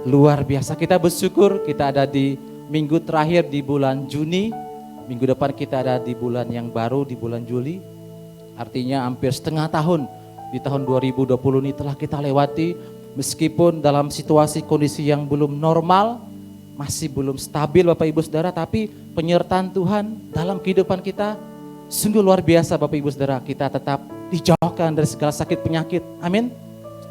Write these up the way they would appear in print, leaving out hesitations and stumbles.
luar biasa. Kita bersyukur kita ada di minggu terakhir di bulan Juni. Minggu depan kita ada di bulan yang baru, di bulan Juli. Artinya hampir setengah tahun di tahun 2020 ini telah kita lewati. Meskipun dalam situasi kondisi yang belum normal, masih belum stabil Bapak Ibu Saudara, tapi penyertaan Tuhan dalam kehidupan kita sungguh luar biasa Bapak Ibu Saudara. Kita tetap dijauhkan dari segala sakit penyakit, amin.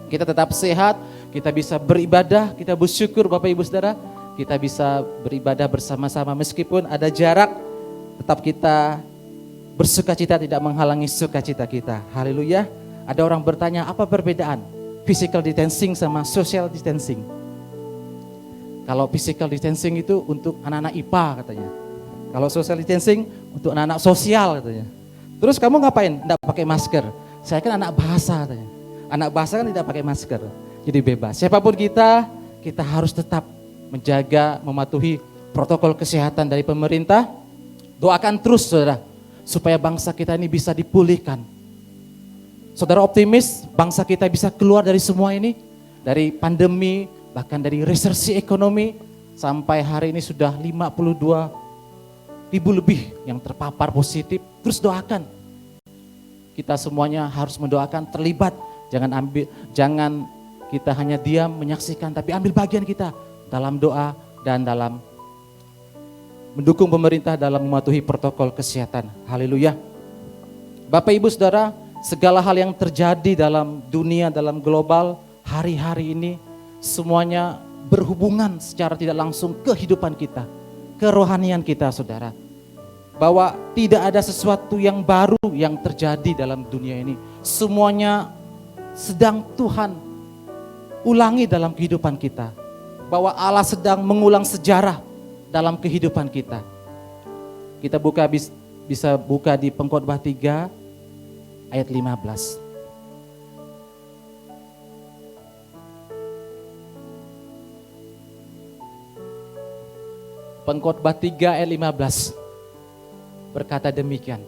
Kita tetap sehat, kita bisa beribadah, kita bersyukur Bapak Ibu Saudara. Kita bisa beribadah bersama-sama meskipun ada jarak, tetap kita bersukacita tidak menghalangi sukacita kita. Haleluya. Ada orang bertanya, apa perbedaan physical distancing sama social distancing? Kalau physical distancing itu untuk anak-anak IPA katanya. Kalau social distancing untuk anak-anak sosial katanya. Terus kamu ngapain? Tidak pakai masker. Saya kan anak bahasa katanya. Anak bahasa kan tidak pakai masker. Jadi bebas. Siapapun kita harus tetap menjaga, mematuhi protokol kesehatan dari pemerintah. Doakan terus saudara, supaya bangsa kita ini bisa dipulihkan. Saudara optimis bangsa kita bisa keluar dari semua ini, dari pandemi, bahkan dari resesi ekonomi, sampai hari ini sudah 52 ribu lebih yang terpapar positif. Terus doakan. Kita semuanya harus mendoakan, terlibat. Jangan kita hanya diam menyaksikan, tapi ambil bagian kita dalam doa dan dalam mendukung pemerintah dalam mematuhi protokol kesehatan. Haleluya. Bapak Ibu Saudara, segala hal yang terjadi dalam dunia, dalam global hari-hari ini, semuanya berhubungan secara tidak langsung ke kehidupan kita, kerohanian kita saudara. Bahwa tidak ada sesuatu yang baru yang terjadi dalam dunia ini. Semuanya sedang Tuhan ulangi dalam kehidupan kita. Bahwa Allah sedang mengulang sejarah dalam kehidupan kita. Kita bisa buka di Pengkhotbah 3 ayat 15. Pengkhotbah 3 ayat 15 berkata demikian.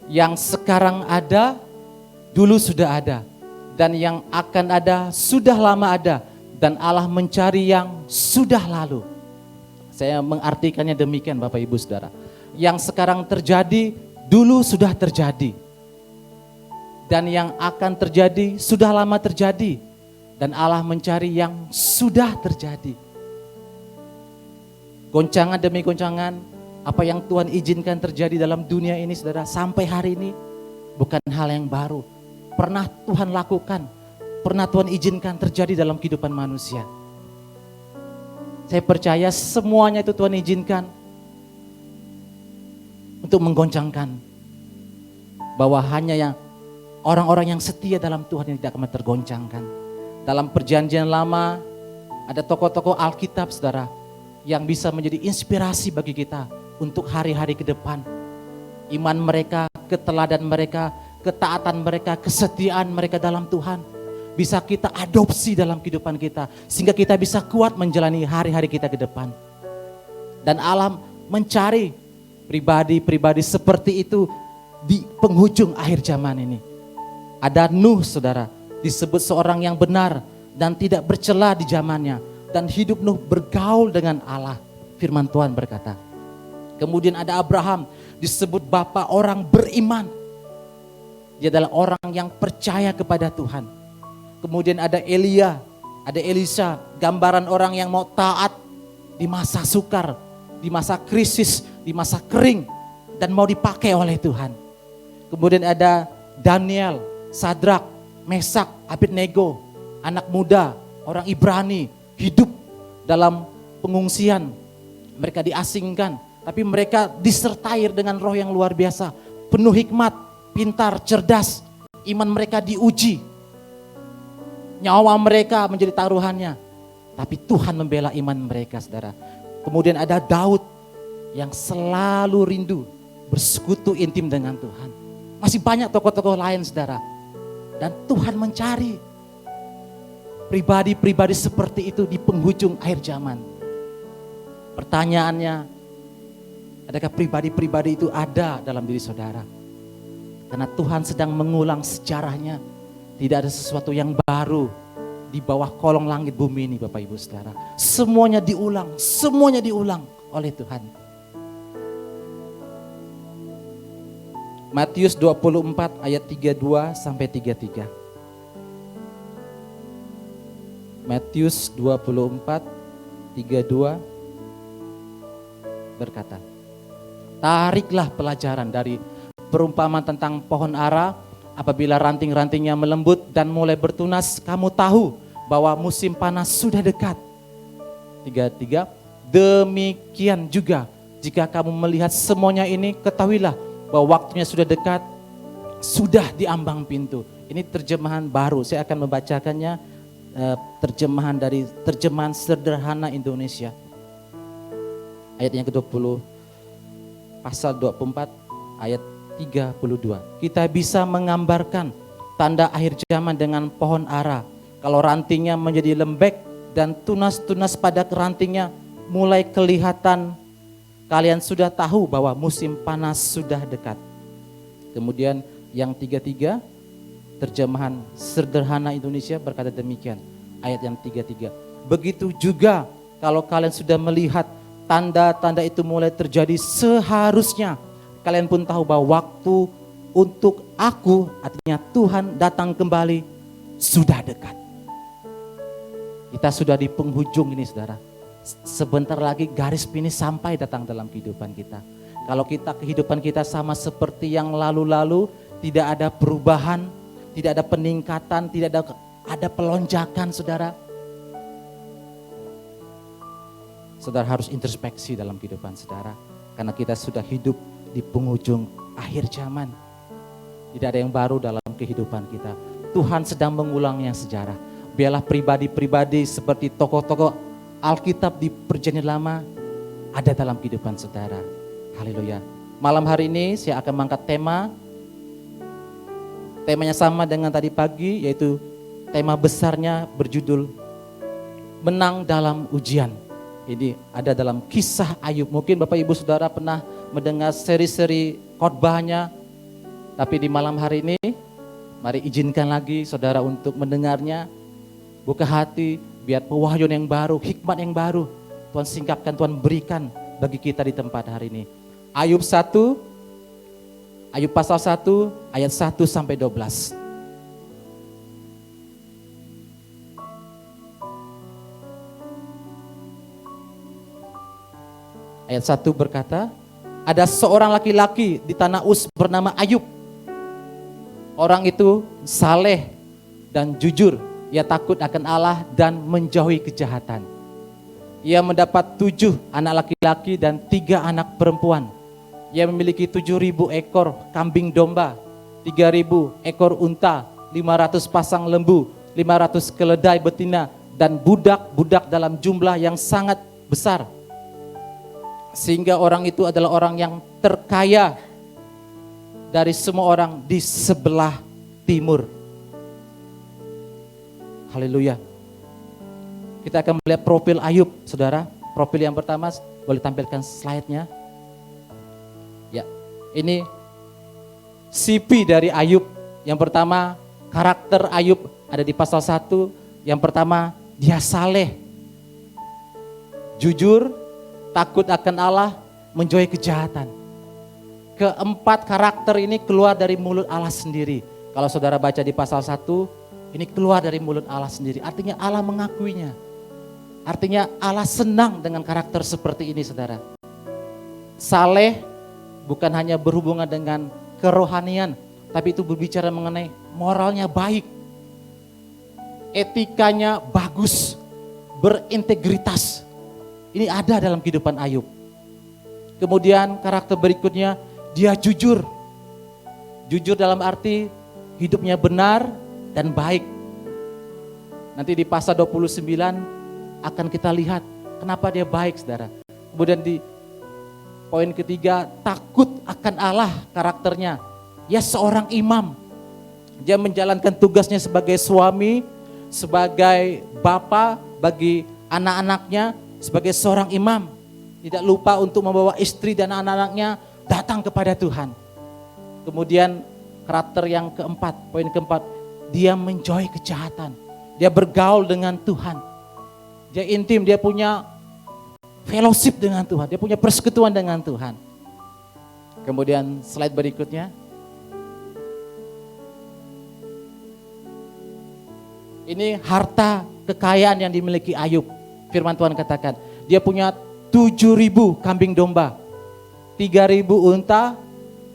Yang sekarang ada, dulu sudah ada. Dan yang akan ada, sudah lama ada. Dan Allah mencari yang sudah lalu. Saya mengartikannya demikian Bapak Ibu Saudara. Yang sekarang terjadi, dulu sudah terjadi. Dan yang akan terjadi, sudah lama terjadi. Dan Allah mencari yang sudah terjadi. Goncangan demi goncangan, apa yang Tuhan izinkan terjadi dalam dunia ini saudara, sampai hari ini bukan hal yang baru. Pernah Tuhan lakukan, pernah Tuhan izinkan terjadi dalam kehidupan manusia. Saya percaya semuanya itu Tuhan izinkan untuk menggoncangkan. Bahwa hanya yang orang-orang yang setia dalam Tuhan yang tidak akan tergoncangkan. Dalam perjanjian lama ada tokoh-tokoh Alkitab saudara, yang bisa menjadi inspirasi bagi kita untuk hari-hari ke depan. Iman mereka, keteladan mereka, ketaatan mereka, kesetiaan mereka dalam Tuhan bisa kita adopsi dalam kehidupan kita, sehingga kita bisa kuat menjalani hari-hari kita ke depan. Dan Allah mencari pribadi-pribadi seperti itu di penghujung akhir zaman ini. Ada Nuh saudara, disebut seorang yang benar dan tidak bercela di zamannya. Dan hidup Nuh bergaul dengan Allah. Firman Tuhan berkata. Kemudian ada Abraham, disebut bapa orang beriman. Dia adalah orang yang percaya kepada Tuhan. Kemudian ada Elia, ada Elisa, gambaran orang yang mau taat di masa sukar, di masa krisis, di masa kering, dan mau dipakai oleh Tuhan. Kemudian ada Daniel, Sadrak, Mesak, Abednego, anak muda, orang Ibrani, hidup dalam pengungsian. Mereka diasingkan, tapi mereka disertai dengan roh yang luar biasa. Penuh hikmat, pintar, cerdas. Iman mereka diuji. Nyawa mereka menjadi taruhannya. Tapi Tuhan membela iman mereka saudara. Kemudian ada Daud yang selalu rindu bersekutu intim dengan Tuhan. Masih banyak tokoh-tokoh lain saudara. Dan Tuhan mencari pribadi-pribadi seperti itu di penghujung akhir zaman. Pertanyaannya, adakah pribadi-pribadi itu ada dalam diri saudara? Karena Tuhan sedang mengulang sejarahnya. Tidak ada sesuatu yang baru di bawah kolong langit bumi ini Bapak Ibu Saudara. Semuanya diulang oleh Tuhan. Matius 24 ayat 32 sampai 33. Matius 24 32 berkata, "Tariklah pelajaran dari perumpamaan tentang pohon ara. Apabila ranting-rantingnya melembut dan mulai bertunas, kamu tahu bahwa musim panas sudah dekat." 33, "Demikian juga jika kamu melihat semuanya ini, ketahuilah bahwa waktunya sudah dekat, sudah di ambang pintu." Ini terjemahan baru, saya akan membacakannya, terjemahan dari terjemahan sederhana Indonesia. Ayat yang ke-20, pasal 24 ayat 32. Kita bisa menggambarkan tanda akhir zaman dengan pohon ara. Kalau rantingnya menjadi lembek dan tunas-tunas pada rantingnya mulai kelihatan, kalian sudah tahu bahwa musim panas sudah dekat. Kemudian yang 33, terjemahan sederhana Indonesia berkata demikian. Ayat yang 33. "Begitu juga kalau kalian sudah melihat tanda-tanda itu mulai terjadi, seharusnya kalian pun tahu bahwa waktu untuk aku," artinya Tuhan, "datang kembali sudah dekat." Kita sudah di penghujung ini saudara. Sebentar lagi garis finish sampai datang dalam kehidupan kita. Kalau kehidupan kita sama seperti yang lalu-lalu, tidak ada perubahan, tidak ada peningkatan, tidak ada pelonjakan saudara. Saudara harus introspeksi dalam kehidupan saudara. Karena kita sudah hidup di penghujung akhir zaman. Tidak ada yang baru dalam kehidupan kita. Tuhan sedang mengulangnya sejarah. Biarlah pribadi-pribadi seperti tokoh-tokoh Alkitab di Perjanjian Lama ada dalam kehidupan saudara. Haleluya. Malam hari ini saya akan mengangkat tema. Temanya sama dengan tadi pagi, yaitu tema besarnya berjudul Menang dalam Ujian. Ini ada dalam kisah Ayub. Mungkin Bapak Ibu Saudara pernah mendengar seri-seri khotbahnya, tapi di malam hari ini mari izinkan lagi saudara untuk mendengarnya. Buka hati, biar pewahyuan yang baru, hikmat yang baru Tuhan singkapkan, Tuhan berikan bagi kita di tempat hari ini. Ayub 1, Ayub pasal 1 ayat 1 sampai 12. Ayat 1 berkata, "Ada seorang laki-laki di tanah Uz bernama Ayub. Orang itu saleh dan jujur. Ia takut akan Allah dan menjauhi kejahatan. Ia mendapat 7 anak laki-laki dan 3 anak perempuan. Ia memiliki 7.000 ekor kambing domba, 3.000 ekor unta, 500 pasang lembu, 500 keledai betina, dan budak-budak dalam jumlah yang sangat besar. Sehingga orang itu adalah orang yang terkaya dari semua orang di sebelah timur." Haleluya. Kita akan melihat profil Ayub, saudara. Profil yang pertama, boleh tampilkan slide-nya. Ya, ini CV dari Ayub. Yang pertama, karakter Ayub ada di pasal 1. Yang pertama, dia saleh, jujur, takut akan Allah, menjauhi kejahatan. Keempat karakter ini keluar dari mulut Allah sendiri. Kalau saudara baca di pasal 1, ini keluar dari mulut Allah sendiri. Artinya Allah mengakuinya. Artinya Allah senang dengan karakter seperti ini saudara. Saleh bukan hanya berhubungan dengan kerohanian, tapi itu berbicara mengenai moralnya baik. Etikanya bagus, berintegritas. Ini ada dalam kehidupan Ayub. Kemudian karakter berikutnya, dia jujur. Jujur dalam arti hidupnya benar dan baik. Nanti di pasal 29 akan kita lihat kenapa dia baik saudara. Kemudian di poin ketiga, takut akan Allah karakternya. Dia seorang imam. Dia menjalankan tugasnya sebagai suami, sebagai bapa bagi anak-anaknya, sebagai seorang imam. Tidak lupa untuk membawa istri dan anak-anaknya datang kepada Tuhan. Kemudian karakter yang keempat, poin keempat, dia menjauhi kejahatan. Dia bergaul dengan Tuhan. Dia intim, dia punya fellowship dengan Tuhan. Dia punya persekutuan dengan Tuhan. Kemudian slide berikutnya. Ini harta kekayaan yang dimiliki Ayub. Firman Tuhan katakan, dia punya 7.000 kambing domba, 3.000 unta,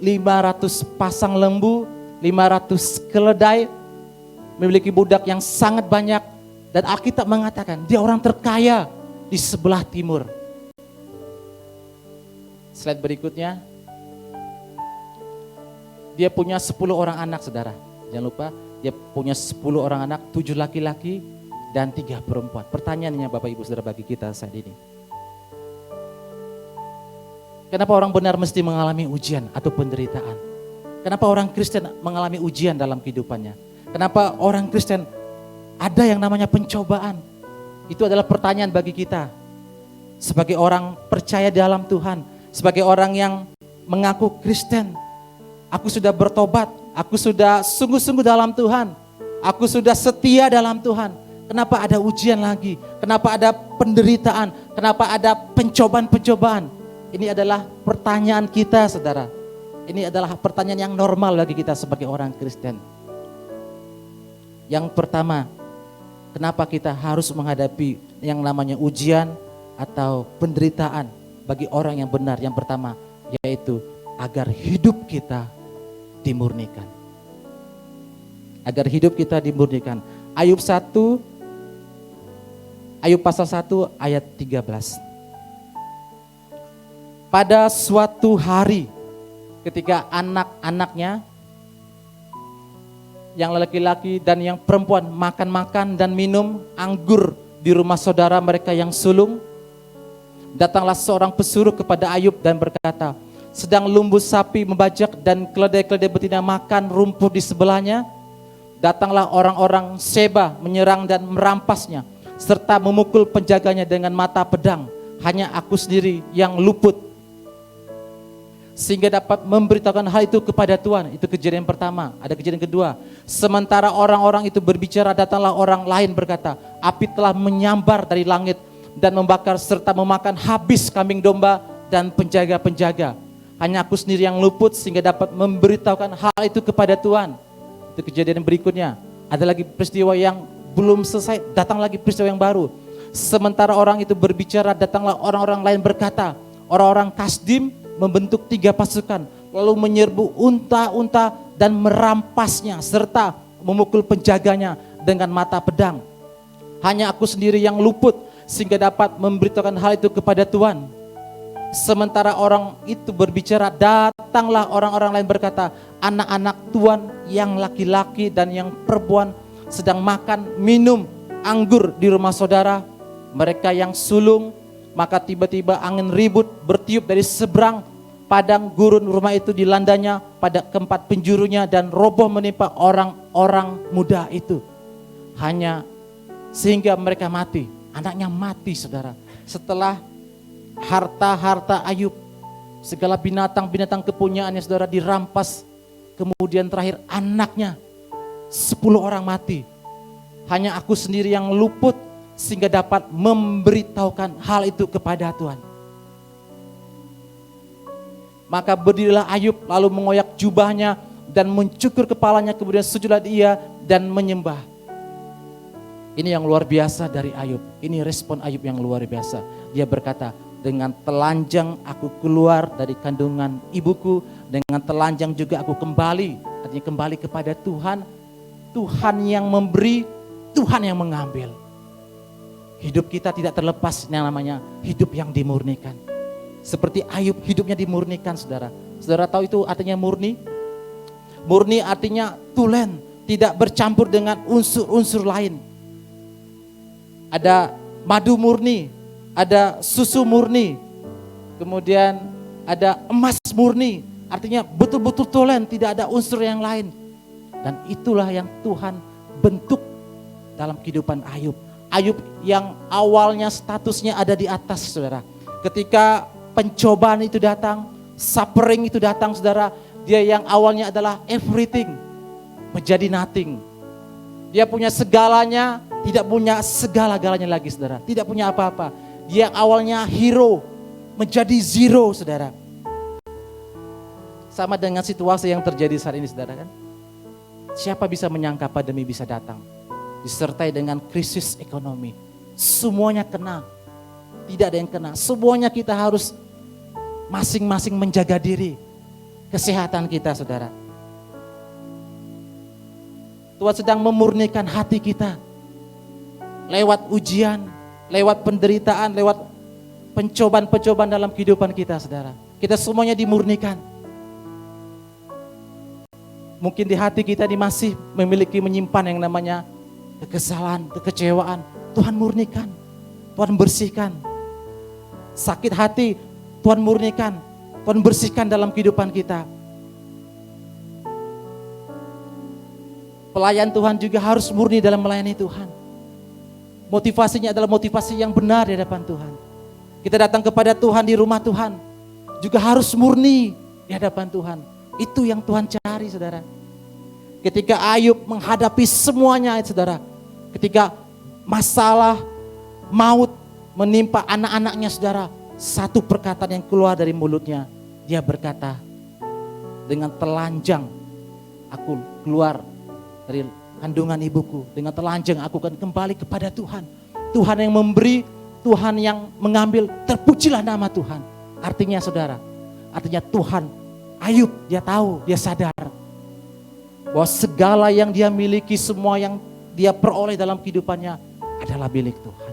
500 pasang lembu, 500 keledai, memiliki budak yang sangat banyak. Dan Alkitab mengatakan dia orang terkaya di sebelah timur. Slide berikutnya. Dia punya 10 orang anak, saudara. Jangan lupa, dia punya 10 orang anak, 7 laki-laki dan 3 perempuan. Pertanyaannya Bapak Ibu Saudara bagi kita saat ini. Kenapa orang benar mesti mengalami ujian atau penderitaan? Kenapa orang Kristen mengalami ujian dalam kehidupannya? Kenapa orang Kristen ada yang namanya pencobaan? Itu adalah pertanyaan bagi kita. Sebagai orang percaya dalam Tuhan, sebagai orang yang mengaku Kristen, aku sudah bertobat, aku sudah sungguh-sungguh dalam Tuhan, aku sudah setia dalam Tuhan. Kenapa ada ujian lagi? Kenapa ada penderitaan? Kenapa ada pencobaan-pencobaan? Ini adalah pertanyaan kita, saudara. Ini adalah pertanyaan yang normal bagi kita sebagai orang Kristen. Yang pertama, kenapa kita harus menghadapi yang namanya ujian atau penderitaan bagi orang yang benar? Yang pertama, yaitu agar hidup kita dimurnikan. Agar hidup kita dimurnikan. Ayub pasal 1 ayat 13. Pada suatu hari ketika anak-anaknya yang laki-laki dan yang perempuan makan-makan dan minum anggur di rumah saudara mereka yang sulung, datanglah seorang pesuruh kepada Ayub dan berkata, sedang lumbu sapi membajak dan keledai-keledai betina makan rumput di sebelahnya, datanglah orang-orang Seba menyerang dan merampasnya, serta memukul penjaganya dengan mata pedang. Hanya aku sendiri yang luput, sehingga dapat memberitahukan hal itu kepada Tuhan. Itu kejadian pertama. Ada kejadian kedua. Sementara orang-orang itu berbicara, datanglah orang lain berkata, api telah menyambar dari langit dan membakar serta memakan habis kambing domba dan penjaga-penjaga. Hanya aku sendiri yang luput sehingga dapat memberitahukan hal itu kepada Tuhan. Itu kejadian berikutnya. Ada lagi peristiwa yang belum selesai, datang lagi peristiwa yang baru. Sementara orang itu berbicara, datanglah orang-orang lain berkata, orang-orang Kasdim membentuk 3 pasukan, lalu menyerbu unta-unta dan merampasnya, serta memukul penjaganya dengan mata pedang. Hanya aku sendiri yang luput, sehingga dapat memberitahukan hal itu kepada Tuhan. Sementara orang itu berbicara, datanglah orang-orang lain berkata, anak-anak Tuhan yang laki-laki dan yang perempuan sedang makan, minum anggur di rumah saudara mereka yang sulung. Maka tiba-tiba angin ribut bertiup dari seberang padang gurun rumah itu, dilandanya pada keempat penjurunya dan roboh menimpa orang-orang muda itu. Hanya sehingga mereka mati, anaknya mati, saudara. Setelah harta-harta Ayub, segala binatang-binatang kepunyaannya, saudara, dirampas. Kemudian terakhir anaknya, 10 orang mati. Hanya aku sendiri yang luput sehingga dapat memberitahukan hal itu kepada Tuhan. Maka berdirilah Ayub lalu mengoyak jubahnya dan mencukur kepalanya, kemudian sujudlah dia dan menyembah. Ini yang luar biasa dari Ayub. Ini respon Ayub yang luar biasa. Dia berkata, dengan telanjang aku keluar dari kandungan ibuku, dengan telanjang juga aku kembali. Artinya kembali kepada Tuhan. Tuhan yang memberi, Tuhan yang mengambil. Hidup kita tidak terlepas yang namanya hidup yang dimurnikan. Seperti Ayub, hidupnya dimurnikan, saudara. Saudara tahu itu artinya murni? Murni artinya tulen, tidak bercampur dengan unsur-unsur lain. Ada madu murni, ada susu murni, kemudian ada emas murni. Artinya betul-betul tulen, tidak ada unsur yang lain. Dan itulah yang Tuhan bentuk dalam kehidupan Ayub. Ayub yang awalnya statusnya ada di atas, saudara. Ketika pencobaan itu datang, suffering itu datang, saudara, dia yang awalnya adalah everything menjadi nothing. Dia punya segalanya, tidak punya segala-galanya lagi saudara, tidak punya apa-apa. Dia yang awalnya hero menjadi zero saudara. Sama dengan situasi yang terjadi saat ini saudara kan. Siapa bisa menyangka pandemi bisa datang disertai dengan krisis ekonomi. Semuanya kena, tidak ada yang kena. Semuanya kita harus masing-masing menjaga diri, kesehatan kita saudara. Tuhan sedang memurnikan hati kita lewat ujian, lewat penderitaan, lewat pencobaan-pencobaan dalam kehidupan kita saudara. Kita semuanya dimurnikan. Mungkin di hati kita ini masih memiliki menyimpan yang namanya kekesalan, kekecewaan. Tuhan murnikan, Tuhan bersihkan. Sakit hati, Tuhan murnikan, Tuhan bersihkan dalam kehidupan kita. Pelayan Tuhan juga harus murni dalam melayani Tuhan. Motivasinya adalah motivasi yang benar di hadapan Tuhan. Kita datang kepada Tuhan di rumah Tuhan, juga harus murni di hadapan Tuhan. Itu yang Tuhan cari saudara. Ketika Ayub menghadapi semuanya saudara. Ketika masalah maut menimpa anak-anaknya saudara. Satu perkataan yang keluar dari mulutnya. Dia berkata, dengan telanjang aku keluar dari kandungan ibuku. Dengan telanjang aku akan kembali kepada Tuhan. Tuhan yang memberi, Tuhan yang mengambil, terpujilah nama Tuhan. Artinya saudara, artinya Tuhan, Ayub dia tahu, dia sadar bahwa segala yang dia miliki, semua yang dia peroleh dalam kehidupannya adalah milik Tuhan.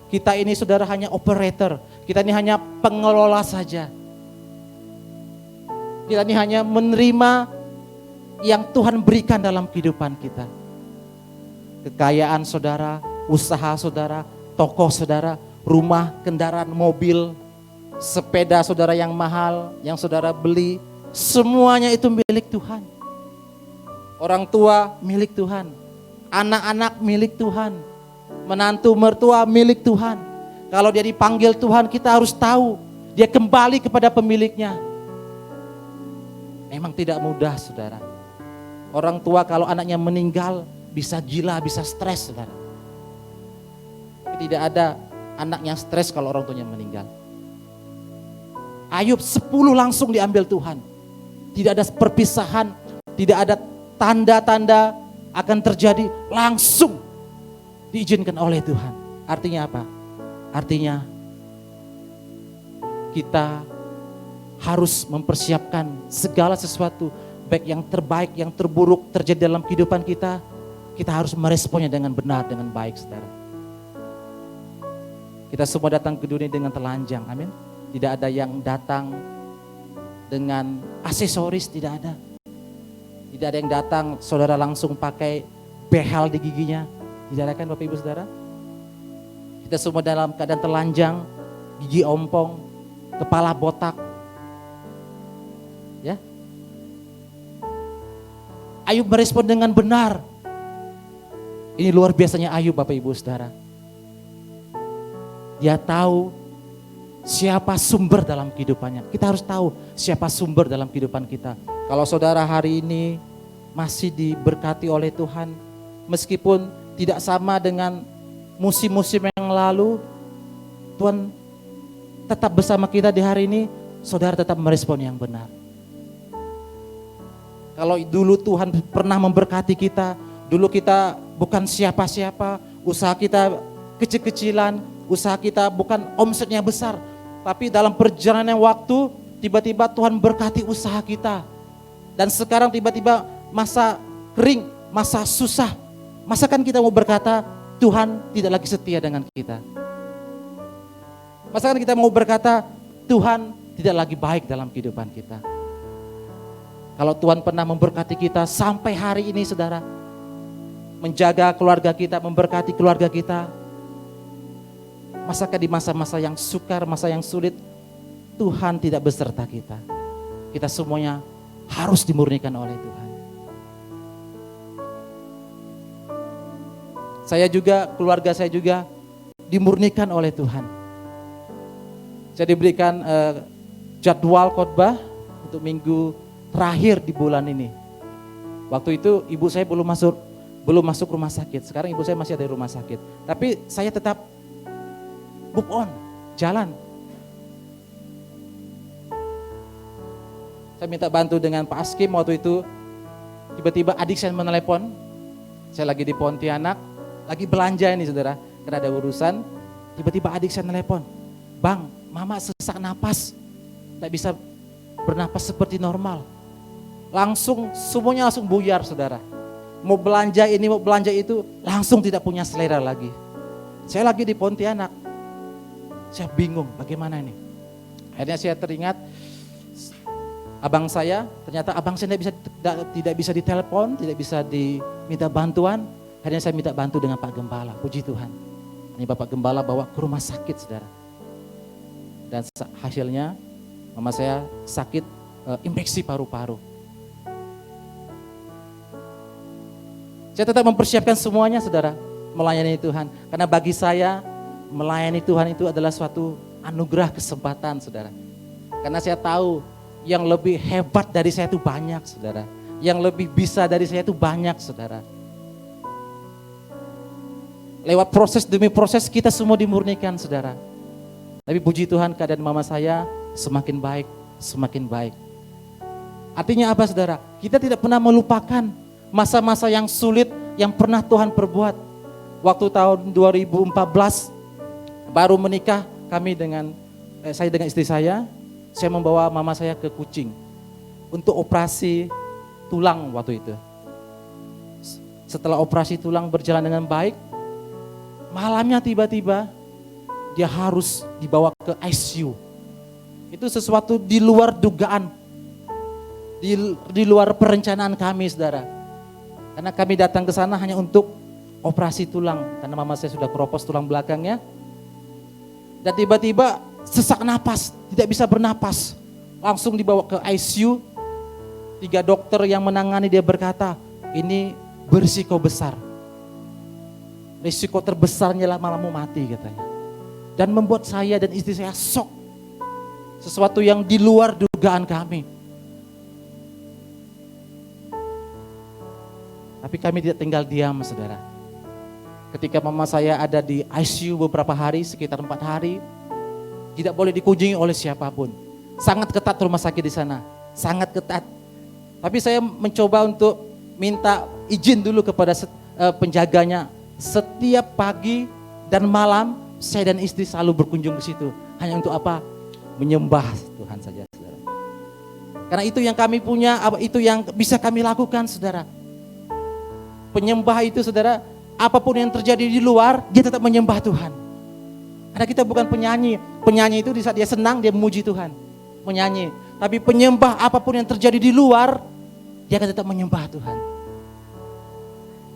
Kita ini saudara hanya operator, kita ini hanya pengelola saja. Kita ini hanya menerima yang Tuhan berikan dalam kehidupan kita. Kekayaan saudara, usaha saudara, toko saudara, rumah, kendaraan, mobil, sepeda saudara yang mahal, yang saudara beli, semuanya itu milik Tuhan. Orang tua milik Tuhan, anak-anak milik Tuhan, menantu mertua milik Tuhan. Kalau dia dipanggil Tuhan, kita harus tahu dia kembali kepada pemiliknya. Memang tidak mudah saudara. Orang tua kalau anaknya meninggal bisa gila, bisa stres saudara. Tidak ada anak yang stres kalau orang tuanya meninggal. Ayub 10 langsung diambil Tuhan. Tidak ada perpisahan, tidak ada tanda-tanda akan terjadi, langsung diizinkan oleh Tuhan. Artinya apa? Artinya kita harus mempersiapkan segala sesuatu, baik yang terbaik, yang terburuk terjadi dalam kehidupan kita. Kita harus meresponnya dengan benar, dengan baik saudara. Kita semua datang ke dunia dengan telanjang, amin. Tidak ada yang datang dengan aksesoris, tidak ada. Tidak ada yang datang saudara langsung pakai behel di giginya. Tidak ada kan Bapak Ibu Saudara? Kita semua dalam keadaan telanjang, gigi ompong, kepala botak. Ya. Ayub merespon dengan benar. Ini luar biasanya Ayub Bapak Ibu Saudara. Dia tahu siapa sumber dalam kehidupannya. Kita harus tahu siapa sumber dalam kehidupan kita. Kalau saudara hari ini masih diberkati oleh Tuhan, meskipun tidak sama dengan musim-musim yang lalu, Tuhan tetap bersama kita di hari ini, saudara tetap merespon yang benar. Kalau dulu Tuhan pernah memberkati kita, dulu kita bukan siapa-siapa, usaha kita kecil-kecilan, usaha kita bukan omsetnya besar, tapi dalam perjalanan waktu tiba-tiba Tuhan berkati usaha kita. Dan sekarang tiba-tiba masa kering, masa susah. Masa kan kita mau berkata Tuhan tidak lagi setia dengan kita? Masa kan kita mau berkata Tuhan tidak lagi baik dalam kehidupan kita? Kalau Tuhan pernah memberkati kita sampai hari ini saudara, menjaga keluarga kita, memberkati keluarga kita, masakah di masa-masa yang sukar, masa yang sulit, Tuhan tidak beserta kita? Kita semuanya harus dimurnikan oleh Tuhan. Saya juga, keluarga saya juga dimurnikan oleh Tuhan. Saya diberikan jadwal khotbah untuk minggu terakhir di bulan ini. Waktu itu ibu saya belum masuk belum masuk rumah sakit. Sekarang ibu saya masih ada di rumah sakit. Tapi saya tetap move on, jalan. Saya minta bantu dengan Pak Askim waktu itu. Tiba-tiba adik saya menelepon. Saya lagi di Pontianak, lagi belanja ini saudara. Karena ada urusan. Tiba-tiba adik saya menelepon. Bang, mama sesak napas. Tidak bisa bernapas seperti normal. Langsung, semuanya langsung buyar saudara. Mau belanja ini, mau belanja itu, langsung tidak punya selera lagi. Saya lagi di Pontianak. Saya bingung bagaimana ini. Akhirnya saya teringat abang saya, ternyata abang saya tidak bisa ditelepon, tidak bisa diminta bantuan. Akhirnya saya minta bantu dengan Pak Gembala, puji Tuhan. Ini Bapak Gembala bawa ke rumah sakit saudara. Dan hasilnya mama saya sakit infeksi paru-paru. Saya tetap mempersiapkan semuanya saudara, melayani Tuhan. Karena bagi saya, melayani Tuhan itu adalah suatu anugerah kesempatan saudara. Karena saya tahu yang lebih hebat dari saya itu banyak saudara. Yang lebih bisa dari saya itu banyak saudara. Lewat proses demi proses kita semua dimurnikan saudara. Tapi puji Tuhan keadaan mama saya semakin baik, semakin baik. Artinya apa saudara? Kita tidak pernah melupakan masa-masa yang sulit yang pernah Tuhan perbuat. Waktu tahun 2014 baru menikah kami saya dengan istri saya membawa mama saya ke Kucing untuk operasi tulang waktu itu. Setelah operasi tulang berjalan dengan baik, malamnya tiba-tiba dia harus dibawa ke ICU. Itu sesuatu di luar dugaan, di luar perencanaan kami saudara. Karena kami datang ke sana hanya untuk operasi tulang. Karena mama saya sudah keropos tulang belakangnya. Dan tiba-tiba sesak napas, tidak bisa bernapas. Langsung dibawa ke ICU. 3 dokter yang menangani dia berkata, ini berisiko besar. Risiko terbesarnya lah malah mau mati katanya. Dan membuat saya dan istri saya shock. Sesuatu yang di luar dugaan kami. Tapi kami tidak tinggal diam saudara. Ketika mama saya ada di ICU beberapa hari, sekitar 4 hari, tidak boleh dikunjungi oleh siapapun. Sangat ketat rumah sakit di sana, sangat ketat. Tapi saya mencoba untuk minta izin dulu kepada penjaganya. Setiap pagi dan malam saya dan istri selalu berkunjung ke situ. Hanya untuk apa? Menyembah Tuhan saja saudara. Karena itu yang kami punya, itu yang bisa kami lakukan saudara. Penyembah itu saudara, apapun yang terjadi di luar, dia tetap menyembah Tuhan. Karena kita bukan penyanyi. Penyanyi itu di saat dia senang, dia memuji Tuhan. Menyanyi. Tapi penyembah apapun yang terjadi di luar, dia akan tetap menyembah Tuhan.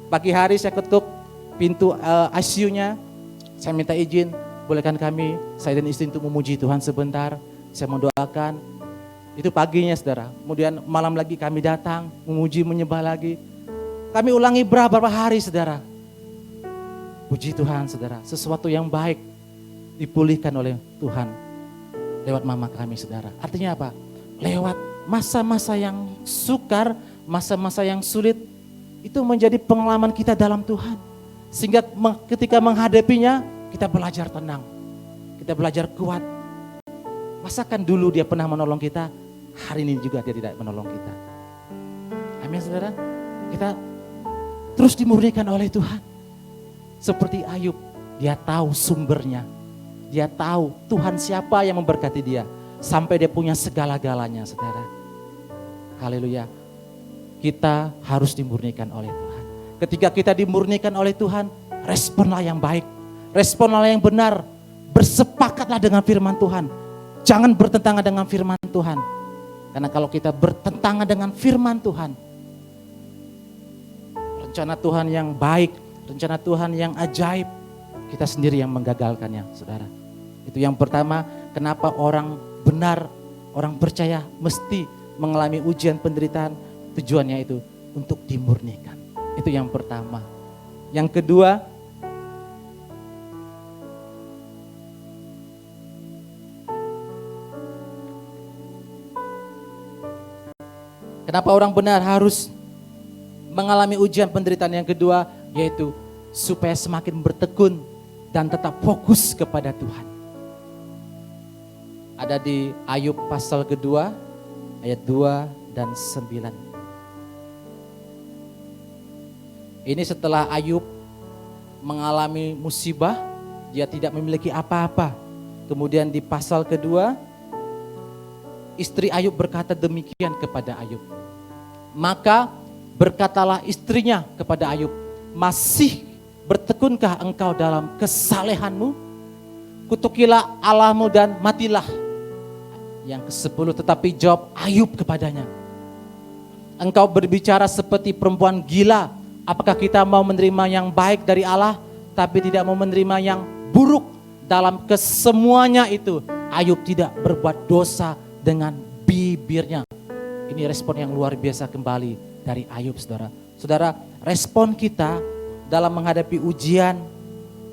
Pagi hari saya ketuk pintu ICU-nya. Saya minta izin, bolehkan kami, saya dan istri untuk memuji Tuhan sebentar. Saya mendoakan. Itu paginya saudara. Kemudian malam lagi kami datang, memuji, menyembah lagi. Kami ulangi beberapa hari saudara. Puji Tuhan saudara, sesuatu yang baik dipulihkan oleh Tuhan lewat mama kami saudara. Artinya apa? Lewat masa-masa yang sukar, masa-masa yang sulit, itu menjadi pengalaman kita dalam Tuhan. Sehingga ketika menghadapinya, kita belajar tenang, kita belajar kuat. Masakan dulu dia pernah menolong kita, hari ini juga dia tidak menolong kita. Amin saudara. Kita terus dimurnikan oleh Tuhan. Seperti Ayub, dia tahu sumbernya. Dia tahu Tuhan siapa yang memberkati dia. Sampai dia punya segala-galanya saudara. Haleluya. Kita harus dimurnikan oleh Tuhan. Ketika kita dimurnikan oleh Tuhan, responlah yang baik. Responlah yang benar. Bersepakatlah dengan firman Tuhan. Jangan bertentangan dengan firman Tuhan. Karena kalau kita bertentangan dengan firman Tuhan, rencana Tuhan yang baik, rencana Tuhan yang ajaib, kita sendiri yang menggagalkannya, saudara. Itu yang pertama, kenapa orang benar, orang percaya mesti mengalami ujian penderitaan, tujuannya itu untuk dimurnikan. Itu yang pertama. Yang kedua, kenapa orang benar harus mengalami ujian penderitaan yang kedua, yaitu supaya semakin bertekun dan tetap fokus kepada Tuhan. Ada di Ayub pasal kedua, ayat 2 dan 9. Ini setelah Ayub mengalami musibah, dia tidak memiliki apa-apa. Kemudian di pasal kedua, istri Ayub berkata demikian kepada Ayub. Maka berkatalah istrinya kepada Ayub, masih bertekunkah engkau dalam kesalehanmu? Kutukilah Allahmu dan matilah. Yang ke-10, tetapi jawab Ayub kepadanya, engkau berbicara seperti perempuan gila. Apakah kita mau menerima yang baik dari Allah, tapi tidak mau menerima yang buruk? Dalam kesemuanya itu, Ayub tidak berbuat dosa dengan bibirnya. Ini respon yang luar biasa kembali dari Ayub, saudara. Saudara, respon kita dalam menghadapi ujian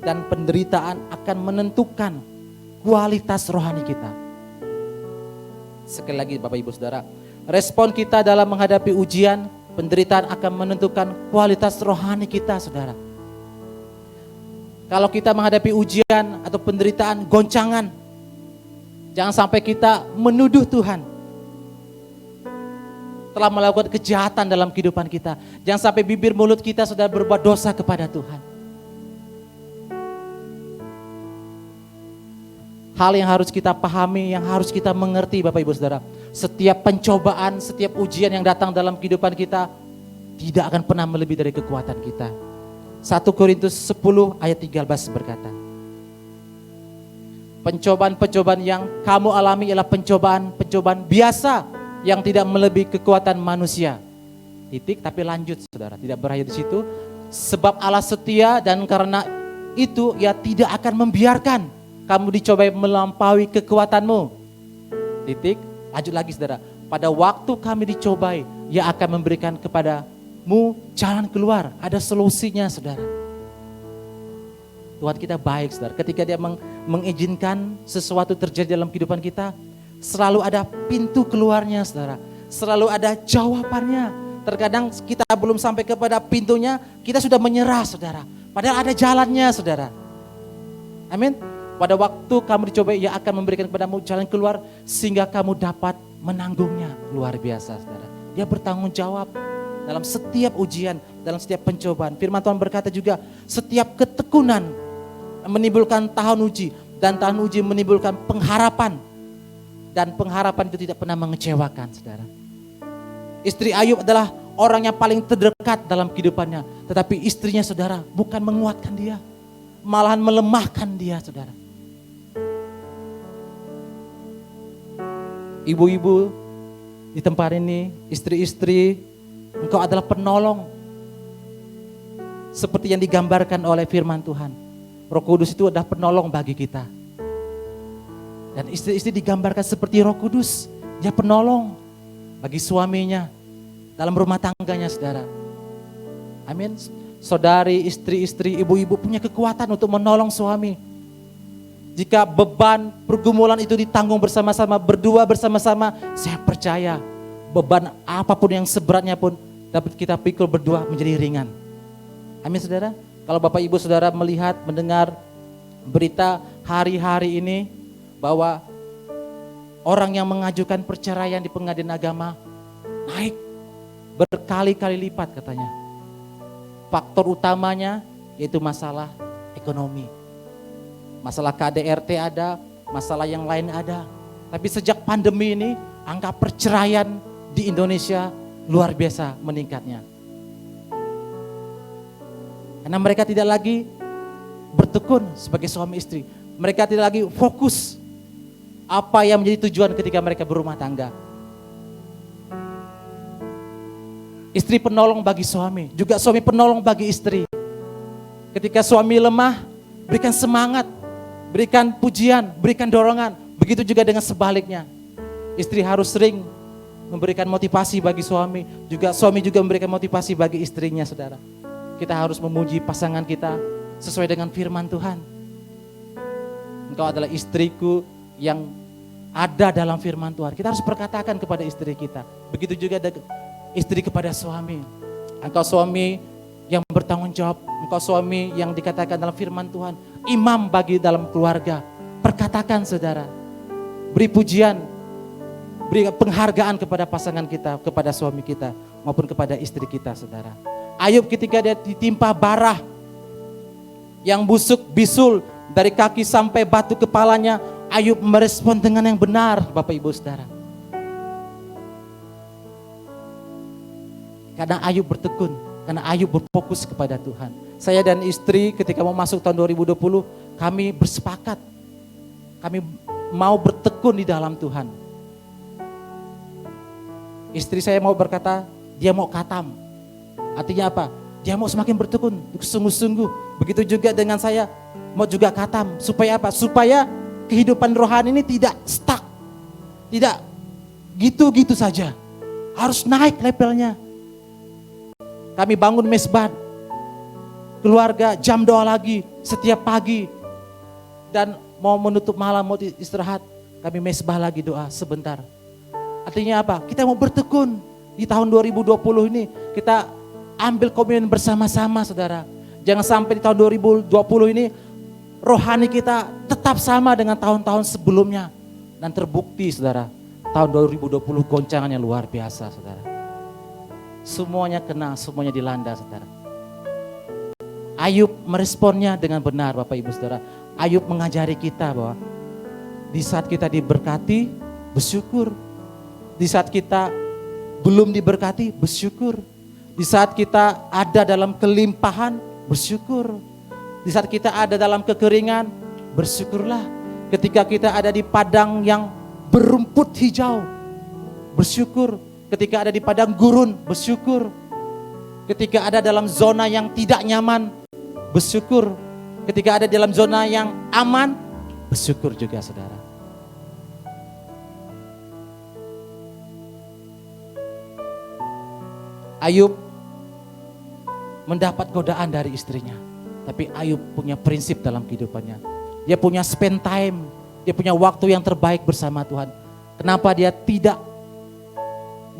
dan penderitaan akan menentukan kualitas rohani kita. Sekali lagi Bapak Ibu Saudara, respon kita dalam menghadapi ujian, penderitaan akan menentukan kualitas rohani kita, saudara. Kalau kita menghadapi ujian atau penderitaan, goncangan, jangan sampai kita menuduh Tuhan telah melakukan kejahatan dalam kehidupan kita. Jangan sampai bibir mulut kita sudah berbuat dosa kepada Tuhan. Hal yang harus kita pahami, yang harus kita mengerti Bapak Ibu Saudara. Setiap pencobaan, setiap ujian yang datang dalam kehidupan kita tidak akan pernah melebihi dari kekuatan kita. 1 Korintus 10 ayat 13 berkata, pencobaan-pencobaan yang kamu alami ialah pencobaan-pencobaan biasa yang tidak melebihi kekuatan manusia. Titik, tapi lanjut saudara, tidak berakhir di situ. Sebab Allah setia dan karena itu Ia tidak akan membiarkan kamu dicobai melampaui kekuatanmu. Titik, lanjut lagi saudara. Pada waktu kami dicobai, Ia akan memberikan kepadamu jalan keluar. Ada solusinya saudara. Tuhan kita baik saudara. Ketika Dia mengizinkan sesuatu terjadi dalam kehidupan kita, selalu ada pintu keluarnya saudara. Selalu ada jawabannya. Terkadang kita belum sampai kepada pintunya, kita sudah menyerah saudara. Padahal ada jalannya saudara. Amin. Pada waktu kamu dicobai, Ia akan memberikan kepadamu jalan keluar sehingga kamu dapat menanggungnya. Luar biasa saudara. Dia bertanggung jawab dalam setiap ujian, dalam setiap pencobaan. Firman Tuhan berkata juga, setiap ketekunan menimbulkan tahun uji, dan tahun uji menimbulkan pengharapan. Dan pengharapan itu tidak pernah mengecewakan saudara. Istri Ayub adalah orang yang paling terdekat dalam kehidupannya. Tetapi istrinya saudara bukan menguatkan dia, malahan melemahkan dia saudara. Ibu-ibu di tempat ini, istri-istri, engkau adalah penolong. Seperti yang digambarkan oleh firman Tuhan. Roh Kudus itu adalah penolong bagi kita. Dan istri-istri digambarkan seperti Roh Kudus. Dia penolong bagi suaminya dalam rumah tangganya saudara. Amin. Saudari, istri-istri, ibu-ibu punya kekuatan untuk menolong suami. Jika beban pergumulan itu ditanggung bersama-sama, berdua bersama-sama, saya percaya beban apapun yang seberatnya pun dapat kita pikul berdua menjadi ringan. Amin saudara. Kalau Bapak Ibu Saudara melihat, mendengar berita hari-hari ini bahwa orang yang mengajukan perceraian di pengadilan agama naik berkali-kali lipat katanya. Faktor utamanya yaitu masalah ekonomi. Masalah KDRT ada, masalah yang lain ada. Tapi sejak pandemi ini, angka perceraian di Indonesia luar biasa meningkatnya. Karena mereka tidak lagi bertekun sebagai suami istri. Mereka tidak lagi fokus apa yang menjadi tujuan ketika mereka berumah tangga. Istri penolong bagi suami, juga suami penolong bagi istri. Ketika suami lemah, berikan semangat, berikan pujian, berikan dorongan. Begitu juga dengan sebaliknya. Istri harus sering memberikan motivasi bagi suami, juga suami juga memberikan motivasi bagi istrinya saudara. Kita harus memuji pasangan kita sesuai dengan firman Tuhan. Engkau adalah istriku yang ada dalam firman Tuhan. Kita harus berkatakan kepada istri kita. Begitu juga istri kepada suami. Engkau suami yang bertanggung jawab. Engkau suami yang dikatakan dalam firman Tuhan, imam bagi dalam keluarga. Perkatakan saudara, beri pujian, beri penghargaan kepada pasangan kita, kepada suami kita, maupun kepada istri kita saudara. Ayub ketika dia ditimpa bara yang busuk, bisul, dari kaki sampai batu kepalanya, Ayub merespon dengan yang benar Bapak Ibu Saudara. Karena Ayub bertekun, karena Ayub berfokus kepada Tuhan. Saya dan istri ketika mau masuk tahun 2020, kami bersepakat, kami mau bertekun di dalam Tuhan. Istri saya mau berkata, dia mau khatam. Artinya apa? Dia mau semakin bertekun, sungguh-sungguh. Begitu juga dengan saya, mau juga khatam. Supaya apa? Supaya kehidupan rohani ini tidak stuck. Tidak gitu-gitu saja. Harus naik levelnya. Kami bangun mesbah, keluarga jam doa lagi setiap pagi. Dan mau menutup malam, mau istirahat, kami mesbah lagi doa sebentar. Artinya apa? Kita mau bertekun di tahun 2020 ini. Kita ambil komitmen bersama-sama saudara. Jangan sampai di tahun 2020 ini rohani kita tetap sama dengan tahun-tahun sebelumnya. Dan terbukti saudara, tahun 2020 goncangannya luar biasa saudara. Semuanya kena, semuanya dilanda saudara. Ayub meresponnya dengan benar Bapak Ibu Saudara. Ayub mengajari kita bahwa di saat kita diberkati, bersyukur. Di saat kita belum diberkati, bersyukur. Di saat kita ada dalam kelimpahan, bersyukur. Di saat kita ada dalam kekeringan, bersyukurlah. Ketika kita ada di padang yang berumput hijau, bersyukur. Ketika ada di padang gurun, bersyukur. Ketika ada dalam zona yang tidak nyaman, bersyukur. Ketika ada dalam zona yang aman, bersyukur juga saudara. Ayub mendapat godaan dari istrinya. Tapi Ayub punya prinsip dalam kehidupannya. Dia punya spend time. Dia punya waktu yang terbaik bersama Tuhan. Kenapa dia tidak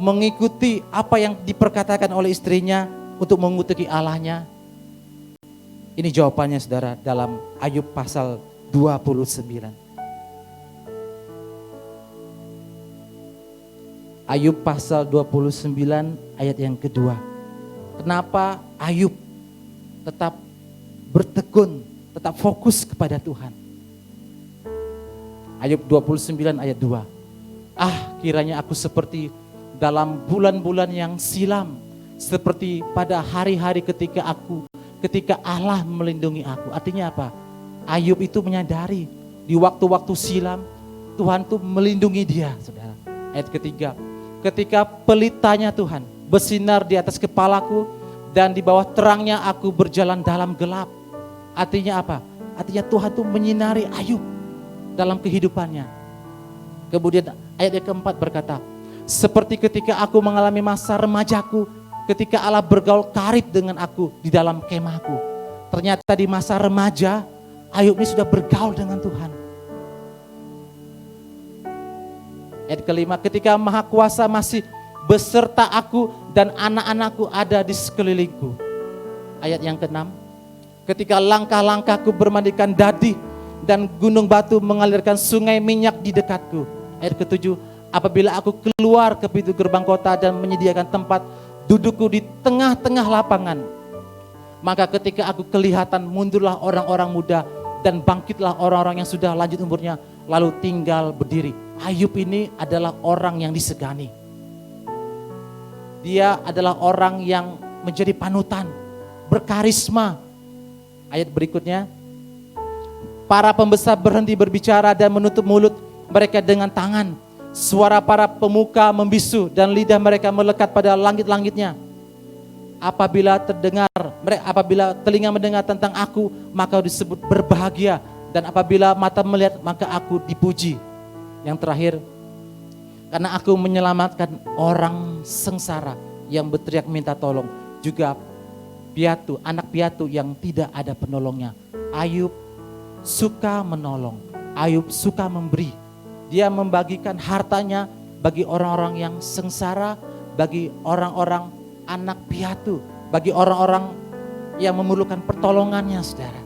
mengikuti apa yang diperkatakan oleh istrinya untuk mengikuti Allahnya? Ini jawabannya saudara dalam Ayub pasal 29. Ayub pasal 29 ayat yang kedua. Kenapa Ayub tetap bertekun, tetap fokus kepada Tuhan? Ayub 29 ayat 2. Kiranya aku seperti dalam bulan-bulan yang silam, seperti pada hari-hari ketika Allah melindungi aku. Artinya apa? Ayub itu menyadari di waktu-waktu silam Tuhan tuh melindungi dia, saudara. Ayat ketiga, ketika pelitanya Tuhan bersinar di atas kepalaku dan di bawah terangnya aku berjalan dalam gelap. Artinya apa? Artinya Tuhan tuh menyinari Ayub dalam kehidupannya. Kemudian ayat yang keempat berkata, seperti ketika aku mengalami masa remajaku, ketika Allah bergaul karib dengan aku di dalam kemahku. Ternyata di masa remaja, Ayub ini sudah bergaul dengan Tuhan. Ayat kelima, ketika Maha Kuasa masih beserta aku dan anak-anakku ada di sekelilingku. Ayat yang keenam, ketika langkah-langkahku bermandikan dadi dan gunung batu mengalirkan sungai minyak di dekatku. Ayat ketujuh, apabila aku keluar ke pintu gerbang kota dan menyediakan tempat dudukku di tengah-tengah lapangan, maka ketika aku kelihatan mundurlah orang-orang muda dan bangkitlah orang-orang yang sudah lanjut umurnya lalu tinggal berdiri. Ayub ini adalah orang yang disegani. Dia adalah orang yang menjadi panutan, berkarisma. Ayat berikutnya, para pembesar berhenti berbicara dan menutup mulut mereka dengan tangan. Suara para pemuka membisu dan lidah mereka melekat pada langit-langitnya. Apabila telinga mendengar tentang aku, maka disebut berbahagia. Dan apabila mata melihat, maka aku dipuji. Yang terakhir, karena aku menyelamatkan orang sengsara yang berteriak minta tolong. Juga piatu, anak piatu yang tidak ada penolongnya. Ayub suka menolong. Ayub suka memberi. Dia membagikan hartanya bagi orang-orang yang sengsara, bagi orang-orang anak piatu, bagi orang-orang yang memerlukan pertolongannya, saudara.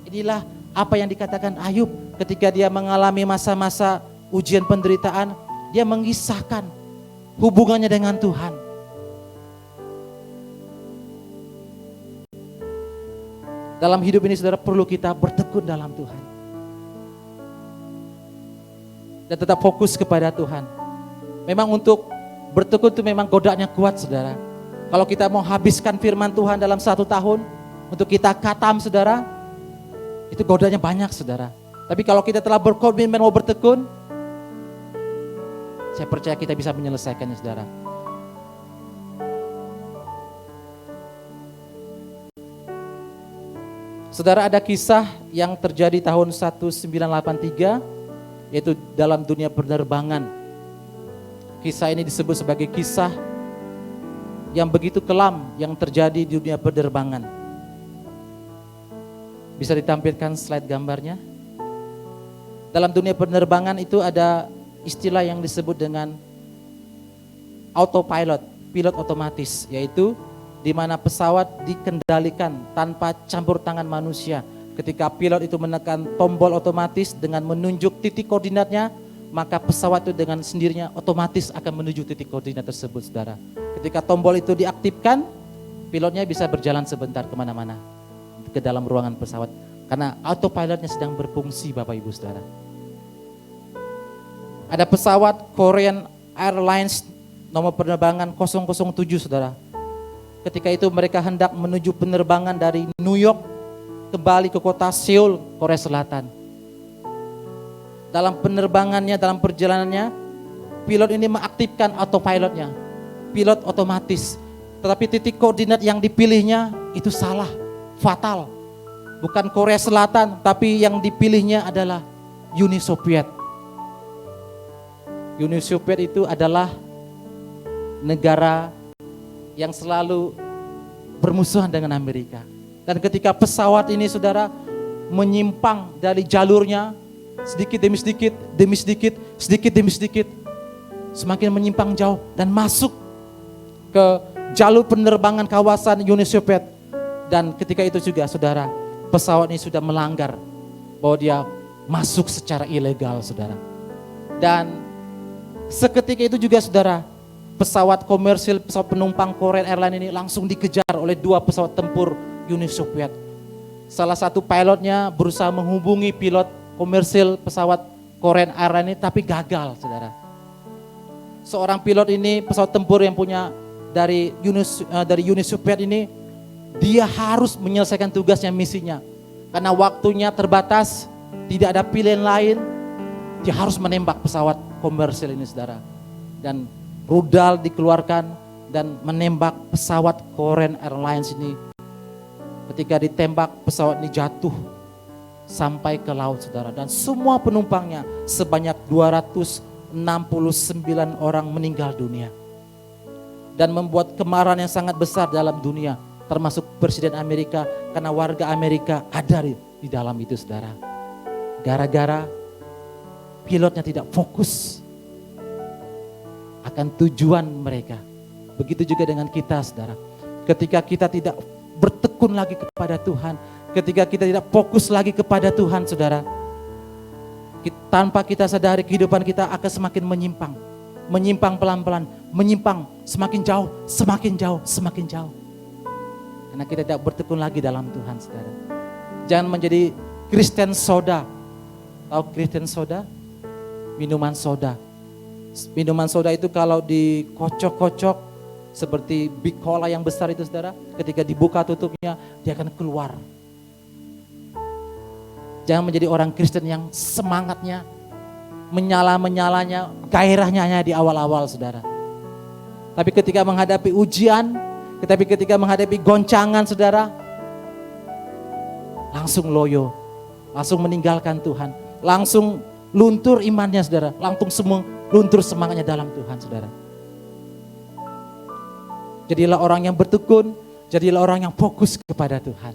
Inilah apa yang dikatakan Ayub ketika dia mengalami masa-masa ujian penderitaan, dia mengisahkan hubungannya dengan Tuhan. Dalam hidup ini saudara perlu kita bertekun dalam Tuhan. Dan tetap fokus kepada Tuhan. Memang untuk bertekun itu memang godaannya kuat, saudara. Kalau kita mau habiskan firman Tuhan dalam 1 tahun, untuk kita khatam, saudara, itu godaannya banyak, saudara. Tapi kalau kita telah berkomitmen mau bertekun, saya percaya kita bisa menyelesaikannya, saudara. Saudara, ada kisah yang terjadi tahun 1983, yaitu dalam dunia penerbangan. Kisah ini disebut sebagai kisah yang begitu kelam yang terjadi di dunia penerbangan. Bisa ditampilkan slide gambarnya? Dalam dunia penerbangan itu ada istilah yang disebut dengan autopilot, pilot otomatis, yaitu di mana pesawat dikendalikan tanpa campur tangan manusia. Ketika pilot itu menekan tombol otomatis dengan menunjuk titik koordinatnya, maka pesawat itu dengan sendirinya otomatis akan menuju titik koordinat tersebut, saudara. Ketika tombol itu diaktifkan, pilotnya bisa berjalan sebentar kemana-mana ke dalam ruangan pesawat. Karena autopilotnya sedang berfungsi, Bapak Ibu Saudara. Ada pesawat Korean Airlines nomor penerbangan 007, saudara. Ketika itu mereka hendak menuju penerbangan dari New York kembali ke kota Seoul, Korea Selatan. Dalam penerbangannya, dalam perjalanannya, pilot ini mengaktifkan autopilotnya, pilot otomatis. Tetapi titik koordinat yang dipilihnya itu salah, fatal. Bukan Korea Selatan, tapi yang dipilihnya adalah Uni Soviet. Uni Soviet itu adalah negara yang selalu bermusuhan dengan Amerika. Dan ketika pesawat ini, saudara, menyimpang dari jalurnya, sedikit demi sedikit, sedikit demi sedikit, semakin menyimpang jauh dan masuk ke jalur penerbangan kawasan Uni Soviet. Dan ketika itu juga, saudara, pesawat ini sudah melanggar bahwa dia masuk secara ilegal, saudara. Dan seketika itu juga, saudara, pesawat komersil, pesawat penumpang Korean Airlines ini langsung dikejar oleh 2 pesawat tempur Uni Soviet. Salah satu pilotnya berusaha menghubungi pilot komersil pesawat Korean Airlines ini, tapi gagal, saudara. Seorang pilot ini, pesawat tempur yang punya dari Uni Soviet ini, dia harus menyelesaikan tugasnya, misinya. Karena waktunya terbatas, tidak ada pilihan lain, dia harus menembak pesawat komersil ini, saudara. Dan rudal dikeluarkan dan menembak pesawat Korean Airlines ini. Ketika ditembak, pesawat ini jatuh sampai ke laut, saudara. Dan semua penumpangnya sebanyak 269 orang meninggal dunia. Dan membuat kemarahan yang sangat besar dalam dunia, termasuk Presiden Amerika, karena warga Amerika ada di dalam itu, saudara. Gara-gara pilotnya tidak fokus akan tujuan mereka. Begitu juga dengan kita, saudara. Ketika kita tidak bertekun lagi kepada Tuhan, ketika kita tidak fokus lagi kepada Tuhan, saudara, tanpa kita sadari kehidupan kita akan semakin menyimpang. Menyimpang pelan-pelan, menyimpang semakin jauh, semakin jauh, semakin jauh. Karena kita tidak bertekun lagi dalam Tuhan, saudara. Jangan menjadi Kristen soda. Tahu Kristen soda? Minuman soda. Minuman soda itu kalau dikocok-kocok seperti big cola yang besar itu, saudara, ketika dibuka tutupnya dia akan keluar. Jangan menjadi orang Kristen yang semangatnya menyala-menyalanya, gairahnya hanya di awal-awal, saudara. Tapi ketika menghadapi ujian, tapi ketika menghadapi goncangan, saudara, langsung loyo, langsung meninggalkan Tuhan, langsung luntur imannya, saudara, langsung semua luntur semangatnya dalam Tuhan, saudara. Jadilah orang yang bertekun, jadilah orang yang fokus kepada Tuhan.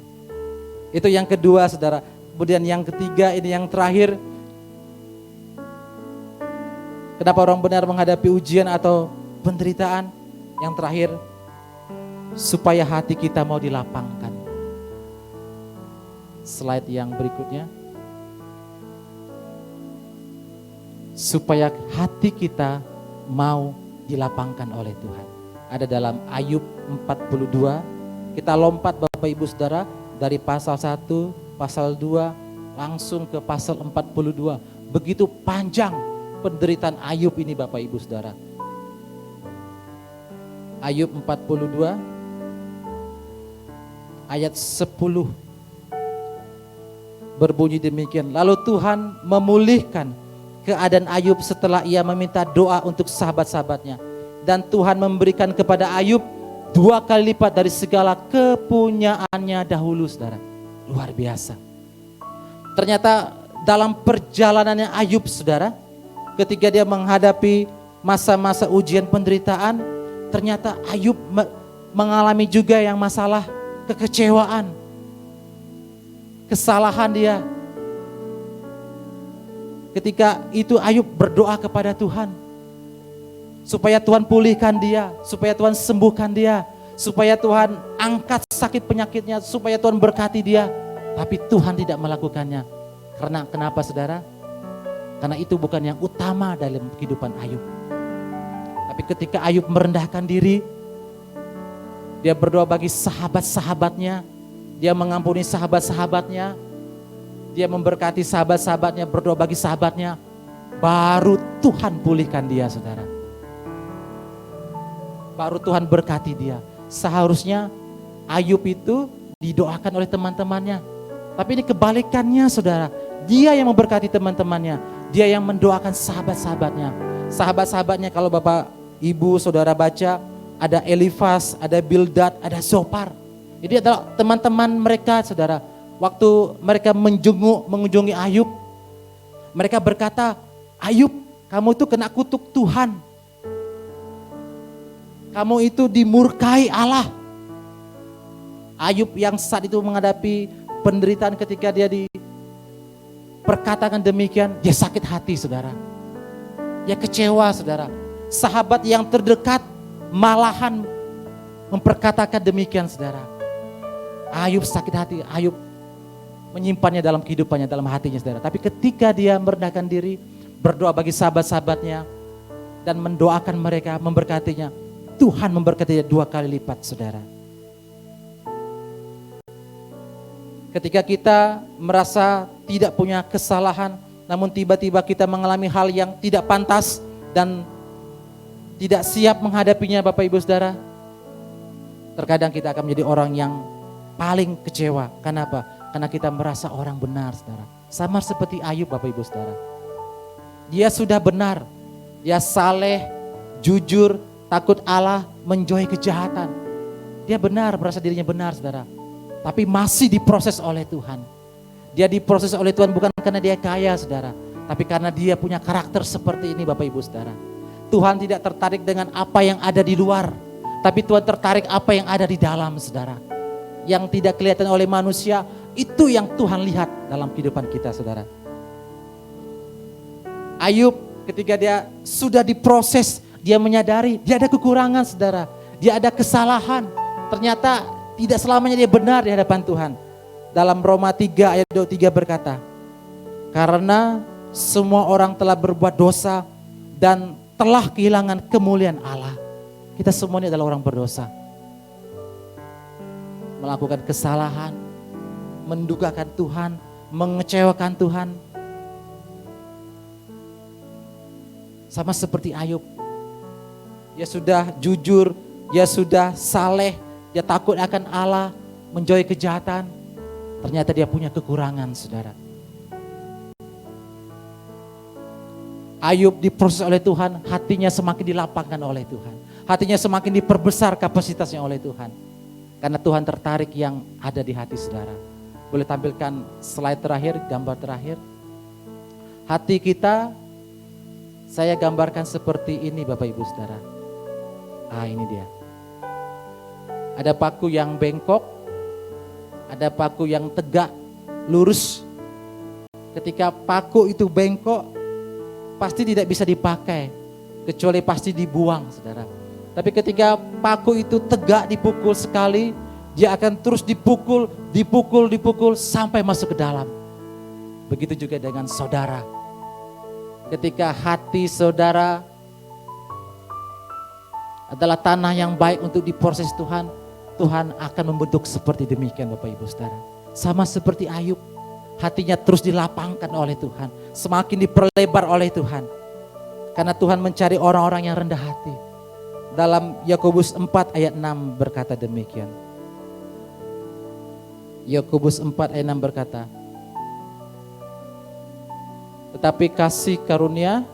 Itu yang kedua, saudara. Kemudian yang ketiga, ini yang terakhir. Kenapa orang benar menghadapi ujian atau penderitaan? Yang terakhir, supaya hati kita mau dilapangkan. Slide yang berikutnya. Supaya hati kita mau dilapangkan oleh Tuhan. Ada dalam Ayub 42. Kita lompat Bapak Ibu Saudara dari pasal 1, pasal 2 langsung ke pasal 42. Begitu panjang penderitaan Ayub ini Bapak Ibu Saudara. Ayub 42 ayat 10 berbunyi demikian. Lalu Tuhan memulihkan keadaan Ayub setelah ia meminta doa untuk sahabat-sahabatnya. Dan Tuhan memberikan kepada Ayub 2 kali lipat dari segala kepunyaannya dahulu, saudara. Luar biasa. Ternyata dalam perjalanannya Ayub, saudara, ketika dia menghadapi masa-masa ujian penderitaan, ternyata Ayub mengalami juga yang masalah kekecewaan, kesalahan dia. Ketika itu Ayub berdoa kepada Tuhan, supaya Tuhan pulihkan dia, supaya Tuhan sembuhkan dia, supaya Tuhan angkat sakit penyakitnya, supaya Tuhan berkati dia. Tapi Tuhan tidak melakukannya. Karena kenapa saudara? Karena itu bukan yang utama dalam kehidupan Ayub. Tapi ketika Ayub merendahkan diri, dia berdoa bagi sahabat-sahabatnya, dia mengampuni sahabat-sahabatnya, dia memberkati sahabat-sahabatnya, berdoa bagi sahabatnya, baru Tuhan pulihkan dia, saudara. Baru Tuhan berkati dia. Seharusnya Ayub itu didoakan oleh teman-temannya. Tapi ini kebalikannya, saudara. Dia yang memberkati teman-temannya. Dia yang mendoakan sahabat-sahabatnya. Sahabat-sahabatnya kalau Bapak, Ibu, Saudara baca, ada Elifas, ada Bildad, ada Zopar. Jadi adalah teman-teman mereka, saudara. Waktu mereka mengunjungi Ayub, mereka berkata, Ayub, kamu itu kena kutuk Tuhan. Kamu itu dimurkai Allah. Ayub yang saat itu menghadapi penderitaan ketika dia diperkatakan demikian, dia sakit hati, saudara. Dia kecewa, saudara. Sahabat yang terdekat malahan memperkatakan demikian, saudara. Ayub sakit hati, Ayub menyimpannya dalam kehidupannya, dalam hatinya, saudara. Tapi ketika dia merendahkan diri, berdoa bagi sahabat-sahabatnya, dan mendoakan mereka, memberkatinya, Tuhan memberkatinya 2 kali lipat, saudara. Ketika kita merasa tidak punya kesalahan, namun tiba-tiba kita mengalami hal yang tidak pantas dan tidak siap menghadapinya, Bapak Ibu Saudara, terkadang kita akan menjadi orang yang paling kecewa. Kenapa? Karena kita merasa orang benar, saudara. Sama seperti Ayub, Bapak Ibu Saudara. Dia sudah benar, dia saleh, jujur, takut Allah, menjauhi kejahatan. Dia benar, merasa dirinya benar, saudara. Tapi masih diproses oleh Tuhan. Dia diproses oleh Tuhan bukan karena dia kaya, saudara. Tapi karena dia punya karakter seperti ini, Bapak Ibu Saudara. Tuhan tidak tertarik dengan apa yang ada di luar. Tapi Tuhan tertarik apa yang ada di dalam, saudara. Yang tidak kelihatan oleh manusia, itu yang Tuhan lihat dalam kehidupan kita, saudara. Ayub ketika dia sudah diproses, dia menyadari dia ada kekurangan, saudara. Dia ada kesalahan. Ternyata tidak selamanya dia benar di hadapan Tuhan. Dalam Roma 3 ayat 23 berkata, karena semua orang telah berbuat dosa dan telah kehilangan kemuliaan Allah. Kita semuanya adalah orang berdosa. Melakukan kesalahan, mendukakan Tuhan, mengecewakan Tuhan. Sama seperti Ayub. Dia sudah jujur, dia sudah saleh, dia takut akan Allah, menjauhi kejahatan. Ternyata dia punya kekurangan, saudara. Ayub diproses oleh Tuhan, hatinya semakin dilapangkan oleh Tuhan. Hatinya semakin diperbesar kapasitasnya oleh Tuhan. Karena Tuhan tertarik yang ada di hati saudara. Boleh tampilkan slide terakhir, gambar terakhir. Hati kita, saya gambarkan seperti ini Bapak Ibu Saudara. Ini dia. Ada paku yang bengkok, ada paku yang tegak, lurus. Ketika paku itu bengkok, pasti tidak bisa dipakai, kecuali pasti dibuang, saudara. Tapi ketika paku itu tegak dipukul sekali, dia akan terus dipukul sampai masuk ke dalam. Begitu juga dengan saudara. Ketika hati saudara adalah tanah yang baik untuk diproses Tuhan, Tuhan akan membentuk seperti demikian Bapak Ibu Saudara. Sama seperti Ayub, hatinya terus dilapangkan oleh Tuhan, semakin diperlebar oleh Tuhan. Karena Tuhan mencari orang-orang yang rendah hati. Dalam Yakobus 4 ayat 6 berkata demikian. Yakobus 4 ayat 6 berkata, tetapi kasih karunia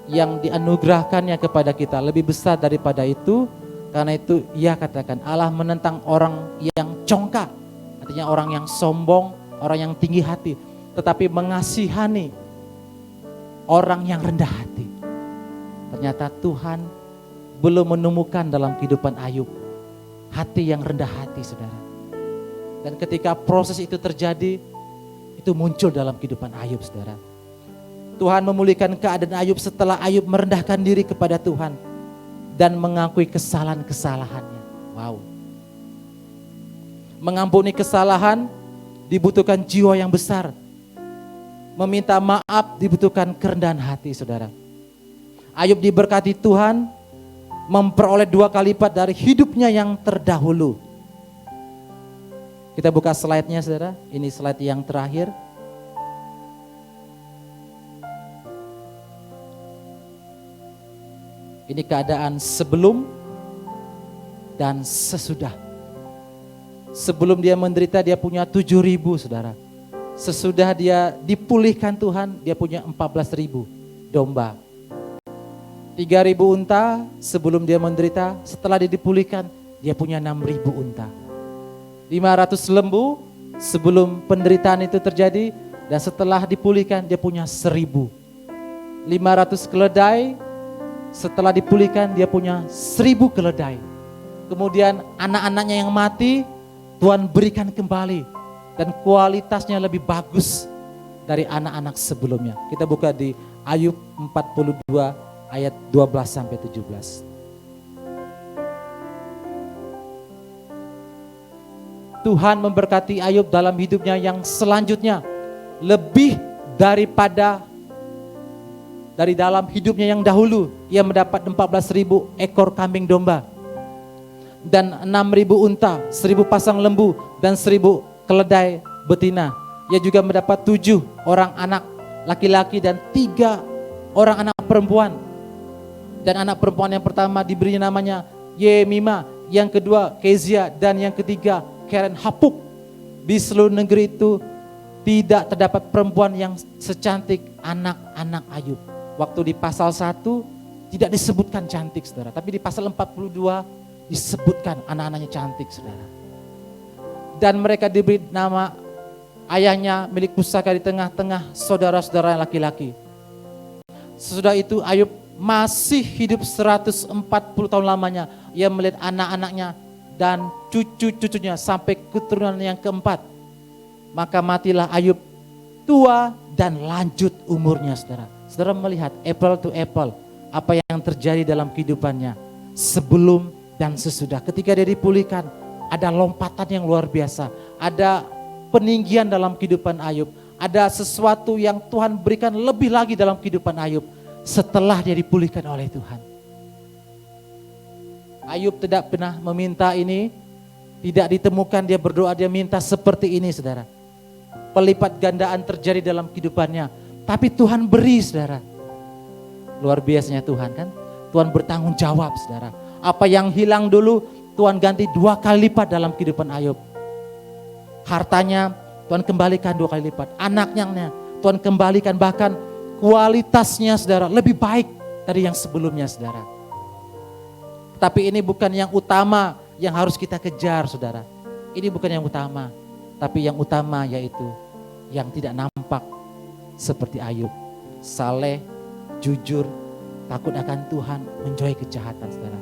yang dianugerahkannya kepada kita lebih besar daripada itu. Karena itu ia katakan, Allah menentang orang yang congkak, artinya orang yang sombong, orang yang tinggi hati, tetapi mengasihani orang yang rendah hati. Ternyata Tuhan belum menemukan dalam kehidupan Ayub hati yang rendah hati, saudara. Dan ketika proses itu terjadi, itu muncul dalam kehidupan Ayub, saudara. Tuhan memulihkan keadaan Ayub setelah Ayub merendahkan diri kepada Tuhan dan mengakui kesalahan-kesalahannya. Wow. Mengampuni kesalahan dibutuhkan jiwa yang besar. Meminta maaf dibutuhkan kerendahan hati, saudara. Ayub diberkati Tuhan memperoleh 2 kali lipat dari hidupnya yang terdahulu. Kita buka slide-nya, saudara. Ini slide yang terakhir. Ini keadaan sebelum dan sesudah. Sebelum dia menderita dia punya 7.000, saudara. Sesudah dia dipulihkan Tuhan, dia punya 14.000 domba. 3.000 unta sebelum dia menderita, setelah dia dipulihkan dia punya 6.000 unta. 500 lembu sebelum penderitaan itu terjadi, dan setelah dipulihkan dia punya 1.000. 500 keledai, setelah dipulihkan dia punya 1.000 keledai. Kemudian anak-anaknya yang mati Tuhan berikan kembali, dan kualitasnya lebih bagus dari anak-anak sebelumnya. Kita buka di Ayub 42 ayat 12 sampai 17. Tuhan memberkati Ayub dalam hidupnya yang selanjutnya lebih daripada dari dalam hidupnya yang dahulu. Ia mendapat 14.000 ekor kambing domba dan 6.000 unta, 1.000 pasang lembu dan 1.000 keledai betina. Ia juga mendapat 7 orang anak laki-laki dan 3 orang anak perempuan. Dan anak perempuan yang pertama diberi namanya Yemima, yang kedua Kezia, dan yang ketiga Keren Hapuk. Di seluruh negeri itu tidak terdapat perempuan yang secantik anak-anak Ayub. Waktu di pasal 1 tidak disebutkan cantik, saudara. Tapi di pasal 42 disebutkan anak-anaknya cantik, saudara. Dan mereka diberi nama ayahnya milik pusaka di tengah-tengah saudara-saudara laki-laki. Sesudah itu Ayub masih hidup 140 tahun lamanya. Ia melihat anak-anaknya dan cucu-cucunya sampai keturunan yang keempat. Maka matilah Ayub tua dan lanjut umurnya, saudara. Saudara melihat apple to apple apa yang terjadi dalam kehidupannya sebelum dan sesudah. Ketika dia dipulihkan, ada lompatan yang luar biasa, ada peninggian dalam kehidupan Ayub, ada sesuatu yang Tuhan berikan lebih lagi dalam kehidupan Ayub setelah dia dipulihkan oleh Tuhan. Ayub tidak pernah meminta ini, tidak ditemukan dia berdoa, dia minta seperti ini, saudara. Pelipat gandaan terjadi dalam kehidupannya, tapi Tuhan beri, saudara. Luar biasanya Tuhan, kan? Tuhan bertanggung jawab, saudara. Apa yang hilang dulu Tuhan ganti 2 kali lipat dalam kehidupan Ayub. Hartanya Tuhan kembalikan 2 kali lipat. Anaknya Tuhan kembalikan, bahkan kualitasnya, saudara, lebih baik dari yang sebelumnya, saudara. Tapi ini bukan yang utama yang harus kita kejar, saudara. Ini bukan yang utama. Tapi yang utama yaitu yang tidak nampak seperti Ayub. Saleh, jujur, takut akan Tuhan, menjauhi kejahatan, saudara.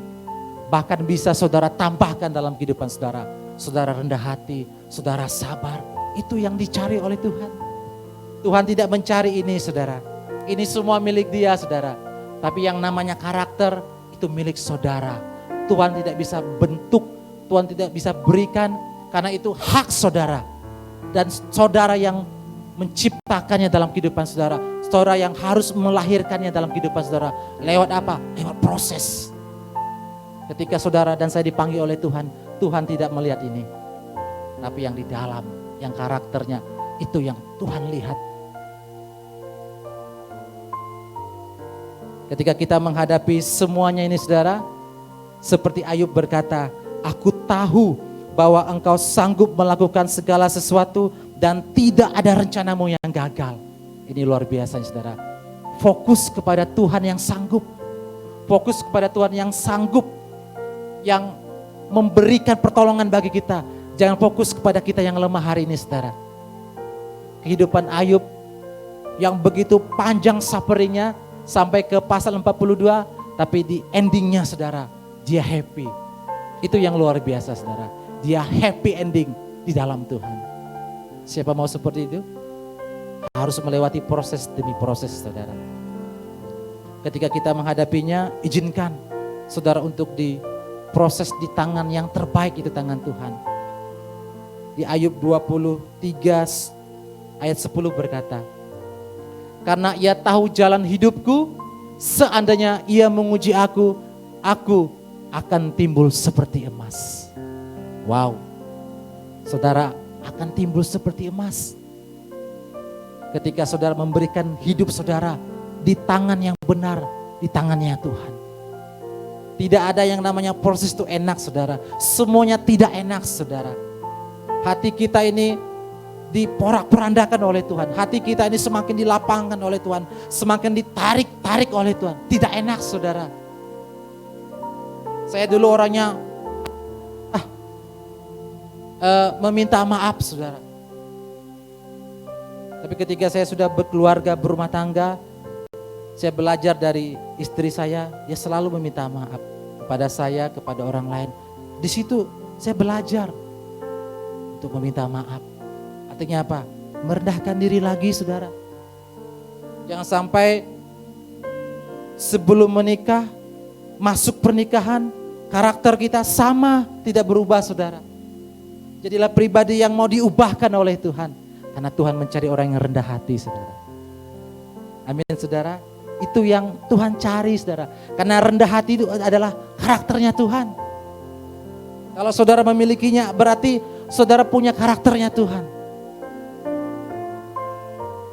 Bahkan bisa saudara tambahkan dalam kehidupan saudara. Saudara rendah hati, saudara sabar. Itu yang dicari oleh Tuhan. Tuhan tidak mencari ini, saudara. Ini semua milik Dia, saudara. Tapi yang namanya karakter, itu milik saudara. Tuhan tidak bisa bentuk, Tuhan tidak bisa berikan, karena itu hak saudara. Dan saudara yang menciptakannya dalam kehidupan saudara. Saudara yang harus melahirkannya dalam kehidupan saudara. Lewat apa? Lewat proses. Ketika saudara dan saya dipanggil oleh Tuhan, Tuhan tidak melihat ini. Tapi yang di dalam, yang karakternya, itu yang Tuhan lihat. Ketika kita menghadapi semuanya ini saudara, seperti Ayub berkata, aku tahu bahwa engkau sanggup melakukan segala sesuatu dan tidak ada rencanamu yang gagal. Ini luar biasa saudara. Fokus kepada Tuhan yang sanggup. Fokus kepada Tuhan yang sanggup, yang memberikan pertolongan bagi kita. Jangan fokus kepada kita yang lemah hari ini saudara. Kehidupan Ayub yang begitu panjang sufferingnya sampai ke pasal 42, tapi di endingnya saudara, dia happy. Itu yang luar biasa saudara. Dia happy ending di dalam Tuhan. Siapa mau seperti itu? Harus melewati proses demi proses saudara. Ketika kita menghadapinya, izinkan saudara untuk diproses di tangan yang terbaik, itu tangan Tuhan. Di Ayub 23 ayat 10 berkata, karena ia tahu jalan hidupku, seandainya ia menguji aku akan timbul seperti emas. Wow, saudara akan timbul seperti emas. Ketika saudara memberikan hidup saudara di tangan yang benar, di tangannya Tuhan. Tidak ada yang namanya proses itu enak saudara. Semuanya tidak enak saudara. Hati kita ini diporak-porandakan oleh Tuhan. Hati kita ini semakin dilapangkan oleh Tuhan. Semakin ditarik oleh Tuhan. Tidak enak saudara. Saya dulu orangnya meminta maaf saudara. Tapi ketika saya sudah berkeluarga, berumah tangga, saya belajar dari istri saya, dia selalu meminta maaf kepada saya, kepada orang lain. Di situ saya belajar untuk meminta maaf. Artinya apa? Merendahkan diri lagi saudara. Jangan sampai sebelum menikah, masuk pernikahan, karakter kita sama, tidak berubah saudara. Jadilah pribadi yang mau diubahkan oleh Tuhan. Karena Tuhan mencari orang yang rendah hati saudara. Amin saudara. Itu yang Tuhan cari saudara. Karena rendah hati itu adalah karakternya Tuhan. Kalau saudara memilikinya berarti saudara punya karakternya Tuhan.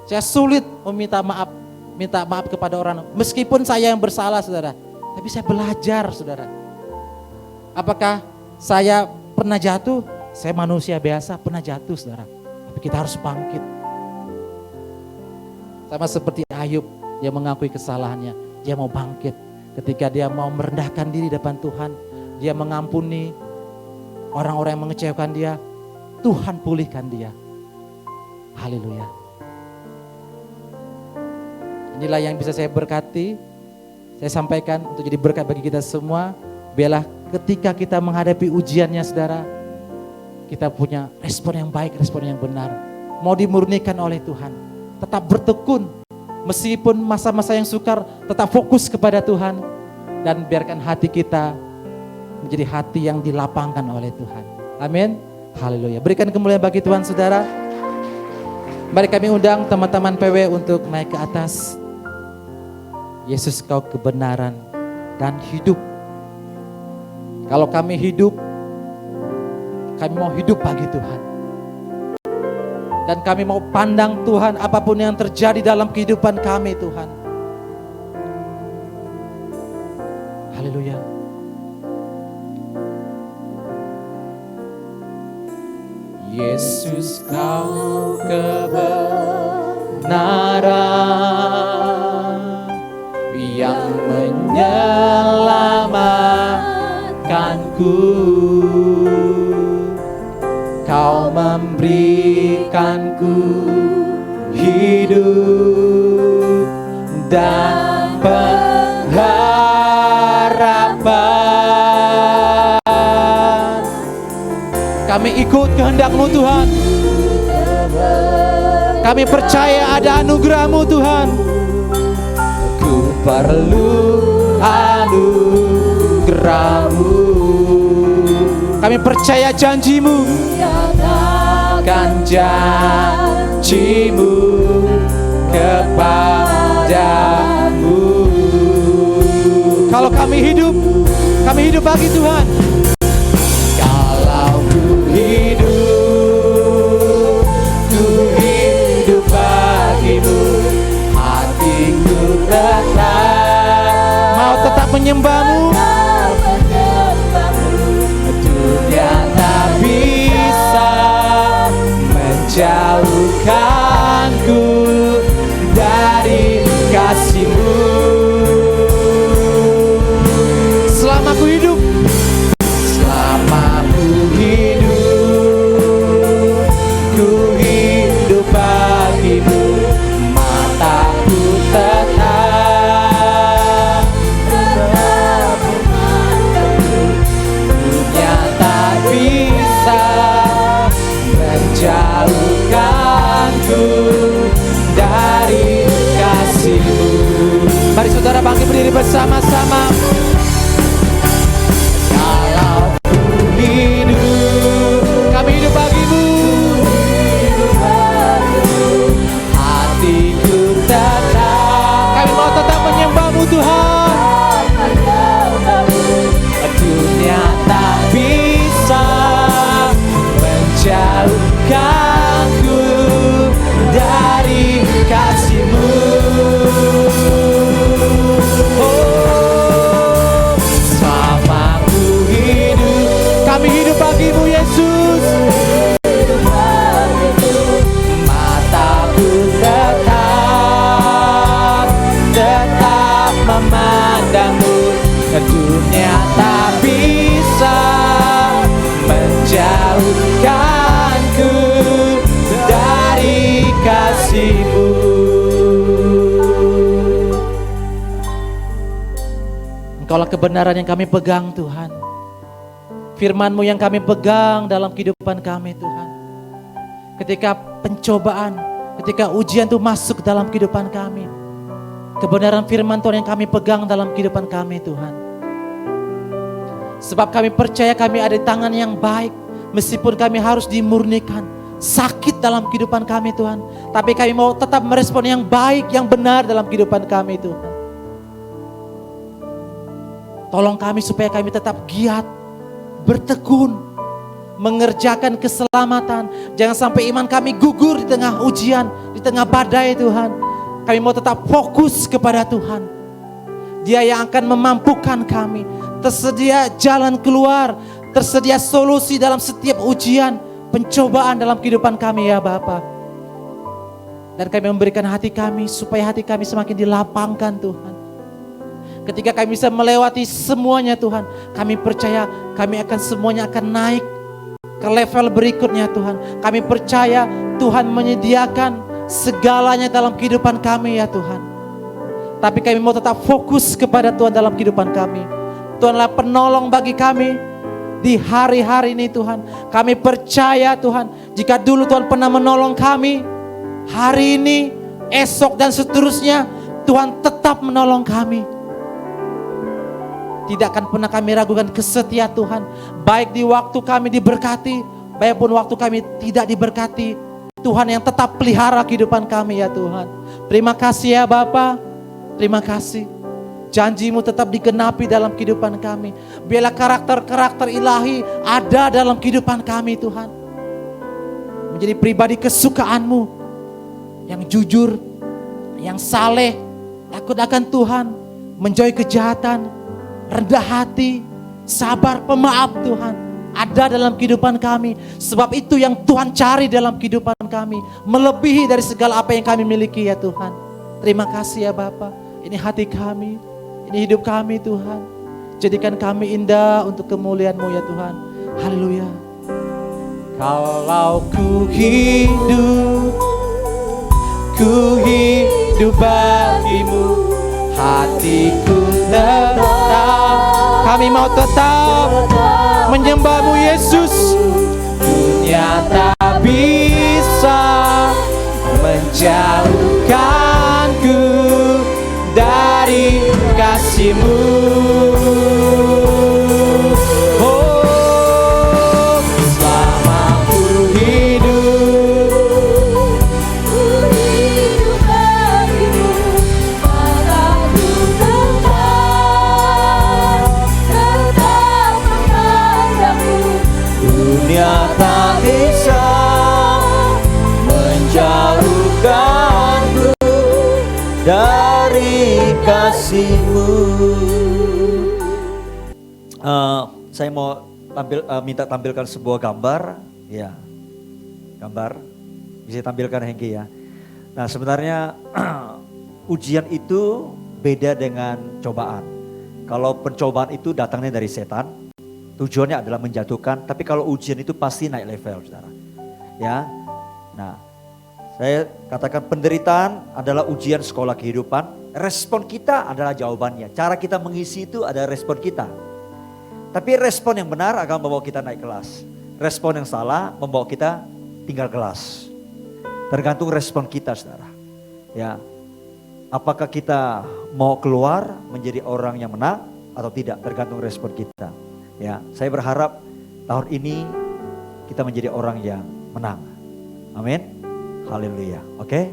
Saya sulit meminta maaf. Minta maaf kepada orang. Meskipun saya yang bersalah saudara. Tapi saya belajar saudara. Apakah saya pernah jatuh? Saya manusia biasa pernah jatuh saudara. Tapi kita harus bangkit. Sama seperti Ayub. Dia mengakui kesalahannya. Dia mau bangkit. Ketika dia mau merendahkan diri depan Tuhan. Dia mengampuni orang-orang yang mengecewakan dia. Tuhan pulihkan dia. Haleluya. Inilah yang bisa saya berkati. Saya sampaikan untuk jadi berkat bagi kita semua. Biarlah ketika kita menghadapi ujiannya saudara. Kita punya respon yang baik, respon yang benar. Mau dimurnikan oleh Tuhan. Tetap bertekun. Meskipun masa-masa yang sukar, tetap fokus kepada Tuhan. Dan biarkan hati kita menjadi hati yang dilapangkan oleh Tuhan. Amin. Haleluya. Berikan kemuliaan bagi Tuhan saudara. Mari kami undang teman-teman PW untuk naik ke atas. Yesus kau kebenaran dan hidup. Kalau kami hidup, kami mau hidup bagi Tuhan. Dan kami mau pandang Tuhan apapun yang terjadi dalam kehidupan kami Tuhan. Haleluya. Yesus kau kebenaran yang menyelamatkanku. Kau memberikanku hidup dan pengharapan. Kami ikut kehendak-Mu Tuhan. Kami percaya ada anugerah-Mu Tuhan. Ku perlu anugerah curamu. Kami percaya janji-Mu, kan janji-Mu kepadamu. Kalau kami hidup bagi Tuhan. Kalau ku hidup bagimu, hatiku tetap menyembah-Mu. Dunia tak bisa menjauhkanku dari kasih-Mu. Selama ku hidup bagimu, mataku tetap memandangmu. Dunia tak bisa menjauhkanku dari kasih-Mu. Mari saudara bangkit berdiri bersama-sama. Kalau ku hidup, kami hidup bagimu. Hatiku tetap, kami mau tetap menyembah-Mu Tuhan. Dunia tak bisa menjauhkanku dari kasih-Mu. Oh, selama ku hidup, kami hidup bagimu Yesus. Mataku tetap memandang-Mu. Dunia tak bisa menjauhkanku dari kasih-Mu. Engkaulah kebenaran yang kami pegang Tuhan. Firman-Mu yang kami pegang dalam kehidupan kami Tuhan. Ketika pencobaan, ketika ujian itu masuk dalam kehidupan kami, kebenaran firman Tuhan yang kami pegang dalam kehidupan kami Tuhan. Sebab kami percaya kami ada di tangan yang baik. Meskipun kami harus dimurnikan, sakit dalam kehidupan kami Tuhan, tapi kami mau tetap merespon yang baik, yang benar dalam kehidupan kami Tuhan. Tolong kami supaya kami tetap giat, bertekun, mengerjakan keselamatan. Jangan sampai iman kami gugur di tengah ujian, di tengah badai Tuhan. Kami mau tetap fokus kepada Tuhan. Dia yang akan memampukan kami. Tersedia jalan keluar, tersedia solusi dalam setiap ujian, pencobaan dalam kehidupan kami ya Bapa. Dan kami memberikan hati kami supaya hati kami semakin dilapangkan Tuhan. Ketika kami bisa melewati semuanya Tuhan, kami percaya kami akan semuanya akan naik ke level berikutnya Tuhan. Kami percaya Tuhan menyediakan segalanya dalam kehidupan kami ya Tuhan. Tapi kami mau tetap fokus kepada Tuhan dalam kehidupan kami. Tuhanlah penolong bagi kami di hari-hari ini Tuhan. Kami percaya Tuhan, jika dulu Tuhan pernah menolong kami, hari ini, esok dan seterusnya Tuhan tetap menolong kami. Tidak akan pernah kami ragukan kesetiaan Tuhan. Baik di waktu kami diberkati, baik pun waktu kami tidak diberkati, Tuhan yang tetap pelihara kehidupan kami ya Tuhan. Terima kasih ya Bapa. Terima kasih. Janji-Mu tetap digenapi dalam kehidupan kami. Biarlah karakter-karakter ilahi ada dalam kehidupan kami Tuhan. Menjadi pribadi kesukaan-Mu, yang jujur, yang saleh, takut akan Tuhan, menjauhi kejahatan, rendah hati, sabar, pemaaf Tuhan. Ada dalam kehidupan kami. Sebab itu yang Tuhan cari dalam kehidupan kami. Melebihi dari segala apa yang kami miliki ya Tuhan. Terima kasih ya Bapa. Ini hati kami, ini hidup kami Tuhan. Jadikan kami indah untuk kemuliaan-Mu ya Tuhan. Haleluya. Kalau ku hidup bagimu, hatiku tetap, kami mau tetap menyembah-Mu Yesus. Dunia tak bisa menjauhkanku dari kasih-Mu. dari kasih-Mu. Saya mau minta tampilkan sebuah gambar, ya, gambar bisa tampilkan Hengki ya. Nah sebenarnya ujian itu beda dengan cobaan. Kalau pencobaan itu datangnya dari setan, tujuannya adalah menjatuhkan. Tapi kalau ujian itu pasti naik level, saudara. Ya, nah saya katakan penderitaan adalah ujian sekolah kehidupan. Respon kita adalah jawabannya. Cara kita mengisi itu ada respon kita. Tapi respon yang benar akan membawa kita naik kelas. Respon yang salah membawa kita tinggal kelas. Tergantung respon kita, saudara. Ya, apakah kita mau keluar menjadi orang yang menang atau tidak, tergantung respon kita. Ya, saya berharap tahun ini kita menjadi orang yang menang. Amin. Haleluya. Oke.